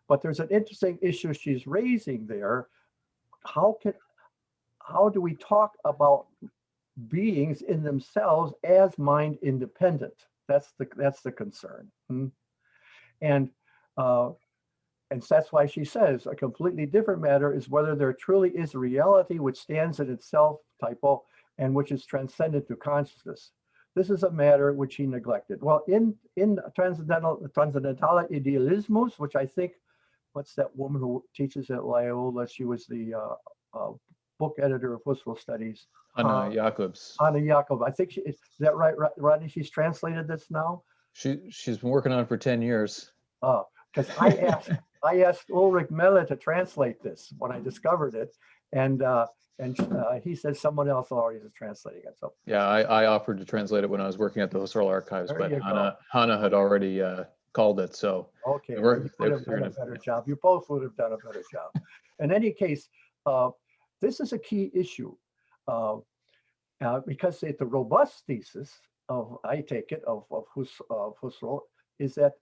But there's an interesting issue she's raising there. How do we talk about beings in themselves as mind independent? That's the concern. And that's why she says a completely different matter is whether there truly is a reality which stands in itself, typo, and which is transcendent to consciousness. This is a matter which he neglected. Well, in Transcendental Idealismus, which I think, what's that woman who teaches at Loyola? She was the book editor of Husserl Studies. Anna Jacobs. Anna Jacobs. I think is that right, Rodney? She's translated this now? She's been working on it for 10 years. Because I asked Ulrich Melle to translate this when I discovered it, and he said someone else already is translating it. So yeah, I offered to translate it when I was working at the Husserl archives, there but you go. Hannah had already called it. So okay, well, you would have done a better job. You both would have done a better job. In any case, this is a key issue because the robust thesis of, I take it, of Husserl is that,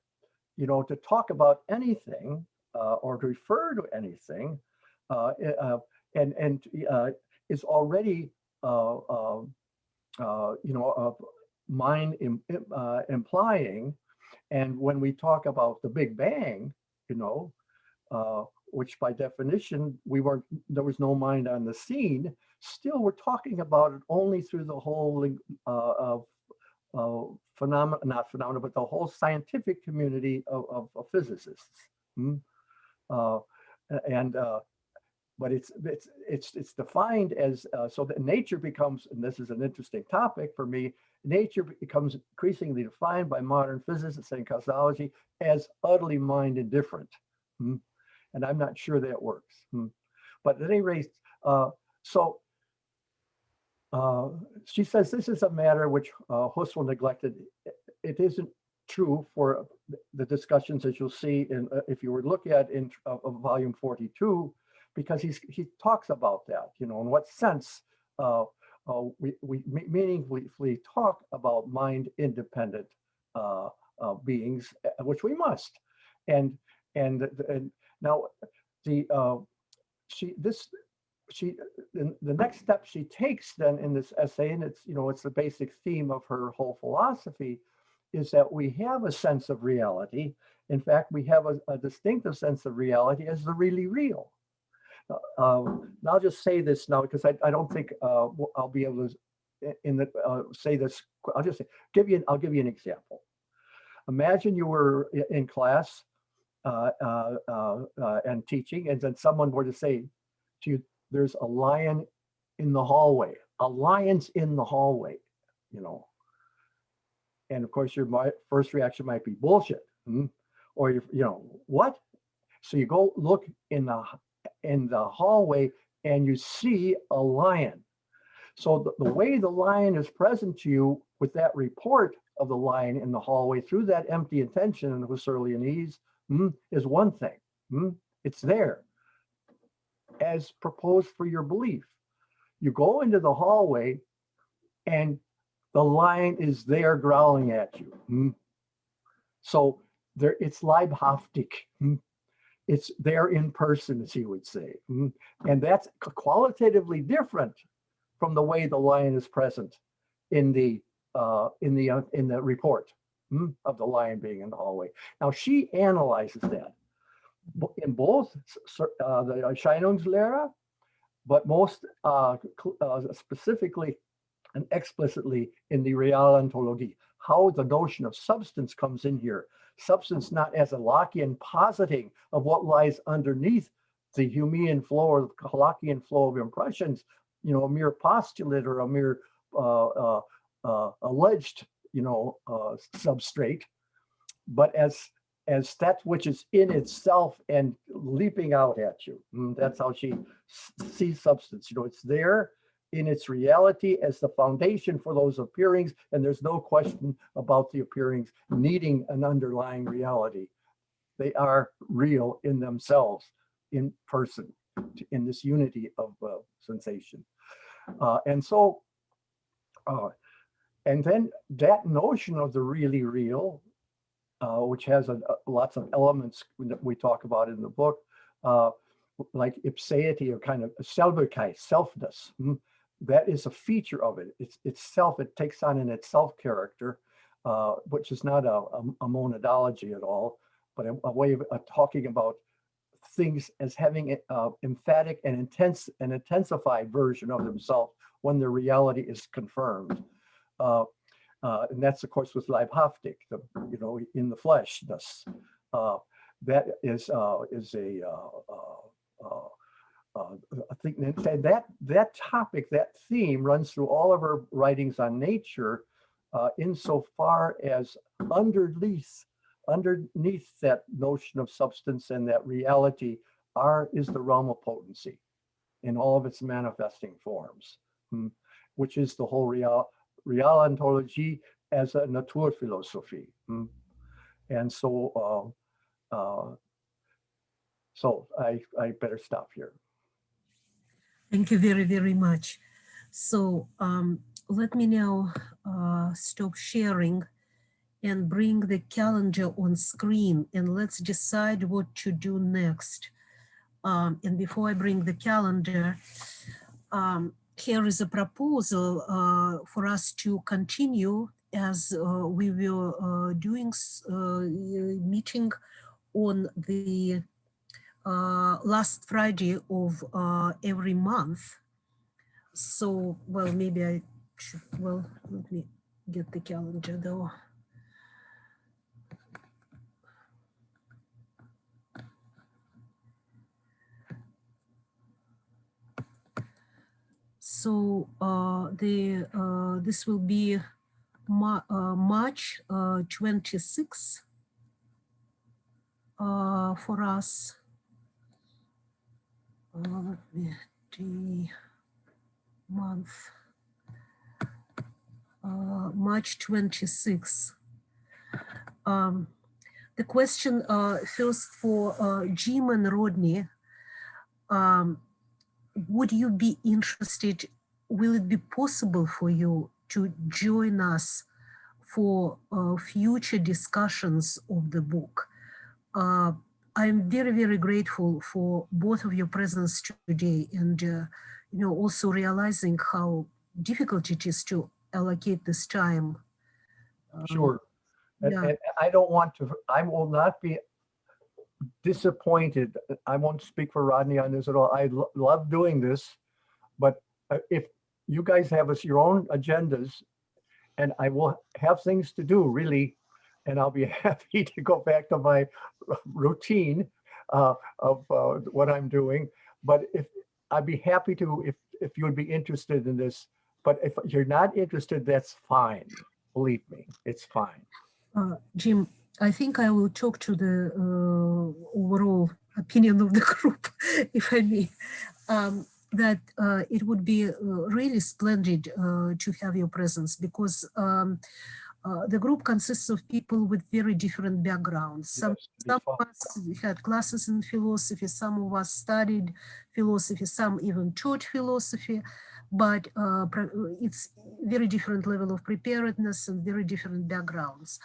you know, to talk about anything or to refer to anything is already mind implying. And when we talk about the Big Bang, you know, which by definition there was no mind on the scene, still we're talking about it only through the whole not phenomena, but the whole scientific community of physicists. But it's defined as so that nature becomes, and this is an interesting topic for me, nature becomes increasingly defined by modern physicists and cosmology as utterly mind indifferent. And I'm not sure that works. But at any rate, she says this is a matter which Husserl neglected. It isn't true for the discussions, as you'll see in if you were to look at in volume 42, because he talks about that, you know, in what sense we meaningfully talk about mind independent beings, which we must. And now the next step she takes then in this essay, and it's, you know, it's the basic theme of her whole philosophy, is that we have a sense of reality. In fact, we have a distinctive sense of reality as the really real. I'll just say this now because I don't think I'll be able to say this. I'll just say, I'll give you an example. Imagine you were in class and teaching, and then someone were to say to you, there's a lion in the hallway. A lion's in the hallway, you know. And of course, your first reaction might be bullshit, or you know, what? So you go look in the hallway and you see a lion. So the way the lion is present to you with that report of the lion in the hallway through that empty intention and Husserlianese is one thing. It's there as proposed for your belief. You go into the hallway and the lion is there growling at you. So there, it's leibhaftig. It's there in person, as he would say. And that's qualitatively different from the way the lion is present in the report of the lion being in the hallway. Now she analyzes that in both the Erscheinungslehre, but most specifically and explicitly in the Realontologie, how the notion of substance comes in here. Substance not as a Lockean positing of what lies underneath the Humean flow or the Lockean flow of impressions, you know, a mere postulate or a mere alleged, you know, substrate, but as that which is in itself and leaping out at you. That's how she sees substance. You know, it's there in its reality as the foundation for those appearings, and there's no question about the appearings needing an underlying reality. They are real in themselves, in person, in this unity of sensation. And so, and then that notion of the really real, which has lots of elements that we talk about in the book, like ipseity or kind of Selberkeit, selfness. That is a feature of it. It's self. It takes on an itself character, which is not a monadology at all, but a way of talking about things as having an emphatic and intensified version of themselves when their reality is confirmed. And that's, of course, with leibhaftig, you know, in the fleshness. That is I think that topic, that theme runs through all of her writings on nature, insofar as underneath that notion of substance and that reality is the realm of potency in all of its manifesting forms, which is the whole Realontologie as a Naturphilosophie. And so, so I better stop here. Thank you very, very much. So let me now stop sharing and bring the calendar on screen, and let's decide what to do next. And before I bring the calendar, here is a proposal for us to continue as we were doing meeting on the last Friday of every month. So, well, maybe I should, well, let me get the calendar though. So this will be March 26th for us. The month, March 26th. The question first for Jim and Rodney. Would you be interested, will it be possible for you to join us for future discussions of the book? I I'm very, very grateful for both of your presence today, and also realizing how difficult it is to allocate this time. Sure. Yeah. And I don't want to, I will not be disappointed. I won't speak for Rodney on this at all. I love doing this, but if you guys have your own agendas, and I will have things to do, really, and I'll be happy to go back to my routine of what I'm doing. But if I'd be happy to, if you would be interested in this. But if you're not interested, that's fine. Believe me, it's fine. Jim, I think I will talk to the overall opinion of the group, if I may, that it would be really splendid to have your presence, because the group consists of people with very different backgrounds. Some of us had classes in philosophy, some of us studied philosophy, some even taught philosophy, but it's very different level of preparedness and very different backgrounds.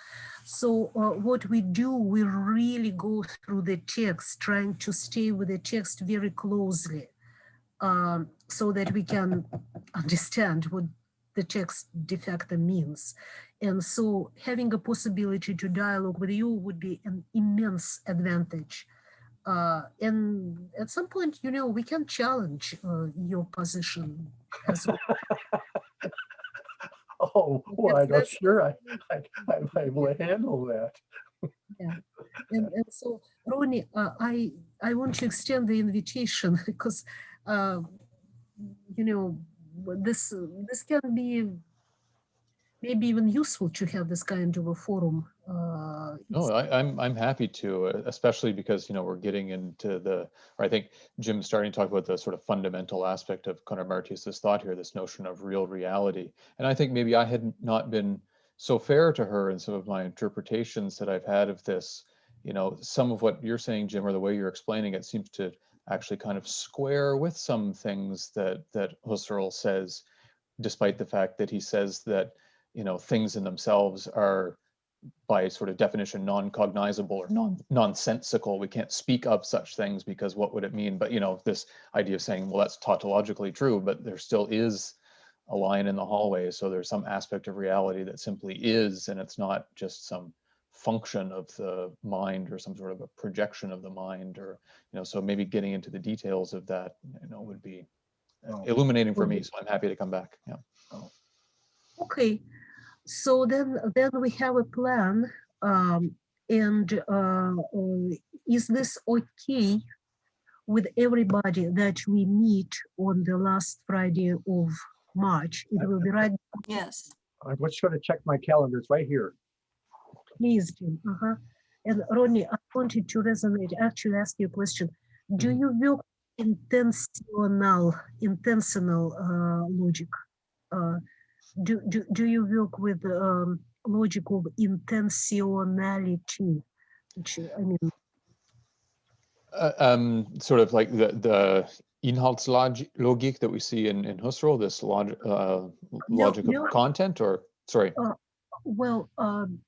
So what we do, we really go through the text, trying to stay with the text very closely, so that we can understand what the text de facto means. And so having a possibility to dialogue with you would be an immense advantage. And at some point, we can challenge your position as well. Oh, well, I'm not sure I'm able to handle that. Yeah. And so, Ronnie, I want to extend the invitation, because, this can be maybe even useful to have this kind of a forum. No, I'm happy to, especially because we're getting into or I think Jim's starting to talk about the sort of fundamental aspect of Conrad-Martius' thought here, this notion of real reality. And I think maybe I had not been so fair to her in some of my interpretations that I've had of this. Some of what you're saying, Jim, or the way you're explaining it, seems to actually kind of square with some things that Husserl says, despite the fact that he says that things in themselves are, by sort of definition, non-cognizable or nonsensical. We can't speak of such things because what would it mean? But this idea of saying, well, that's tautologically true, but there still is a line in the hallway. So there's some aspect of reality that simply is, and it's not just some function of the mind or some sort of a projection of the mind, or so maybe getting into the details of that would be illuminating for me. So I'm happy to come back. Yeah. Okay. So then we have a plan, and is this okay with everybody that we meet on the last Friday of March? It will be right. Yes. I'm just going to check my calendar. It's right here. Please, Jim. And Ronnie, I wanted to actually ask you a question. Do you work intentional logic? Do you work with logic of intentionality? Which, I mean, sort of like the Inhaltslogik that we see in Husserl, this logic of content, or sorry. Well,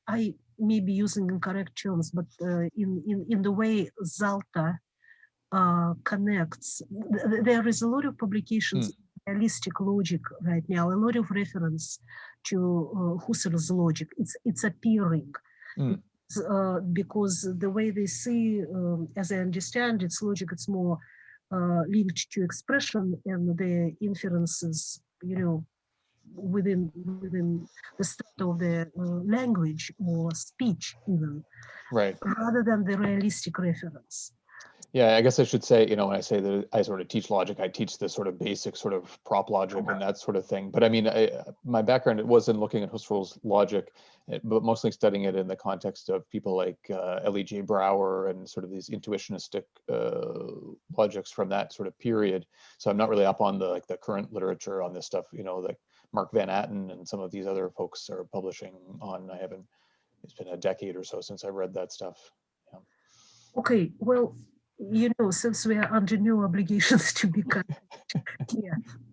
I may be using incorrect terms, but in the way Zalta connects, there is a lot of publications. Realistic logic right now, a lot of reference to Husserl's logic. It's appearing because the way they see, as I understand, its logic, it's more linked to expression and the inferences, within the state of the language or speech, even, right, rather than the realistic reference. Yeah, I guess I should say, when I say that I sort of teach logic, I teach the sort of basic sort of prop logic and that sort of thing. But I mean, my background, it was in looking at Husserl's logic, but mostly studying it in the context of people like L.E.J. Brouwer and sort of these intuitionistic logics from that sort of period. So I'm not really up on the current literature on this stuff, like Mark Van Atten and some of these other folks are publishing on. It's been a decade or so since I read that stuff. Yeah. Okay, well, since we are under no obligations to be clear,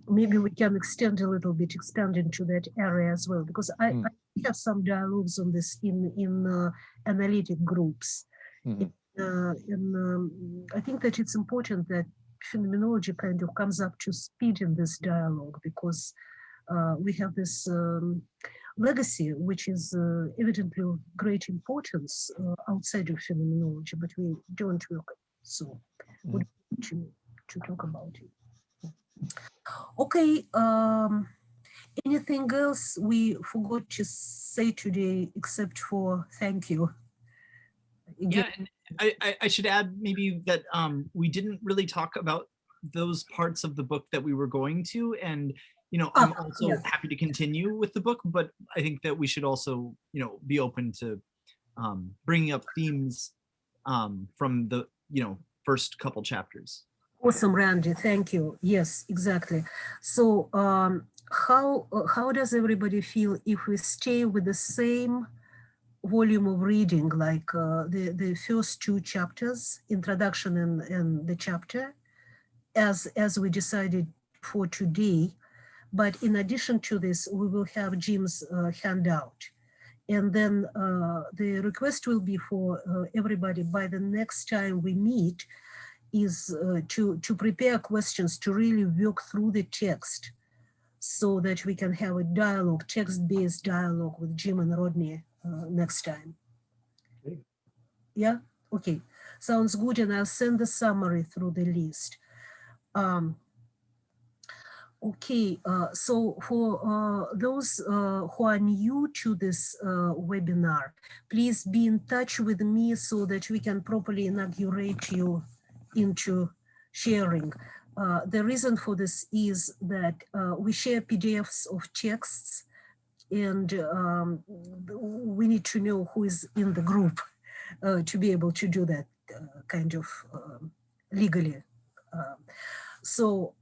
maybe we can expand into that area as well, because I have some dialogues on this in analytic groups. I think that it's important that phenomenology kind of comes up to speed in this dialogue, because we have this legacy, which is evidently of great importance outside of phenomenology, but we don't work it. So we need to talk about it. Okay. Anything else we forgot to say today except for thank you? Yeah, and I should add maybe that we didn't really talk about those parts of the book that we were going to, and I'm also happy to continue with the book, but I think that we should also be open to bringing up themes from the first couple chapters. Awesome, Randy. Thank you. Yes, exactly. So how does everybody feel if we stay with the same volume of reading, like the first two chapters, introduction and the chapter, as we decided for today? But in addition to this, we will have Jim's handout. And then the request will be for everybody by the next time we meet is to prepare questions, to really work through the text so that we can have a dialogue, text-based dialogue with Jim and Rodney next time. Okay. Yeah, okay, sounds good. And I'll send the summary through the list. Okay, so for those who are new to this webinar, please be in touch with me so that we can properly inaugurate you into sharing. The reason for this is that we share PDFs of texts, and we need to know who is in the group to be able to do that kind of legally. So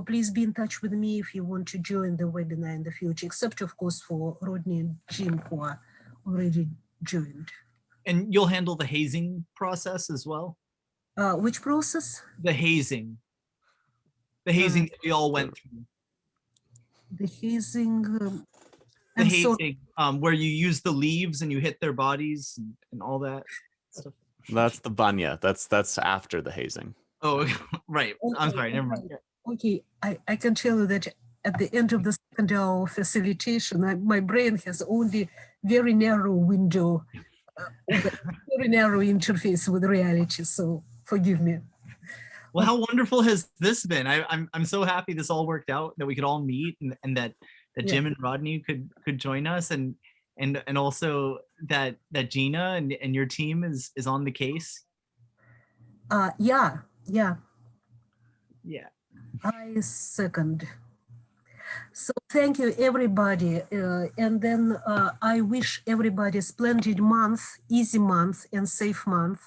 please be in touch with me if you want to join the webinar in the future, except of course for Rodney and Jim who are already joined. And you'll handle the hazing process as well? Which process? The hazing. The hazing that we all went through. The hazing. The hazing, where you use the leaves and you hit their bodies and all that stuff. That's the banya. That's after the hazing. Oh, right. I'm sorry. Never mind. Okay, I can tell you that at the end of the second hour of facilitation, my brain has only very narrow window, very narrow interface with reality. So forgive me. Well, how wonderful has this been? I'm so happy this all worked out, that we could all meet, and that Jim and Rodney could join us, and also that Gina and your team is on the case. Yeah. Yeah. I second. So thank you, everybody. And then I wish everybody a splendid month, easy month, and safe month.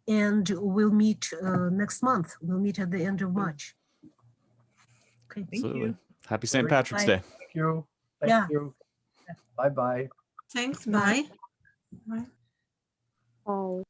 And we'll meet next month. We'll meet at the end of March. Okay. Thank you. Happy St. Patrick's Day. Thank you. Thank you. Bye-bye. Thanks. Bye. Bye. Oh.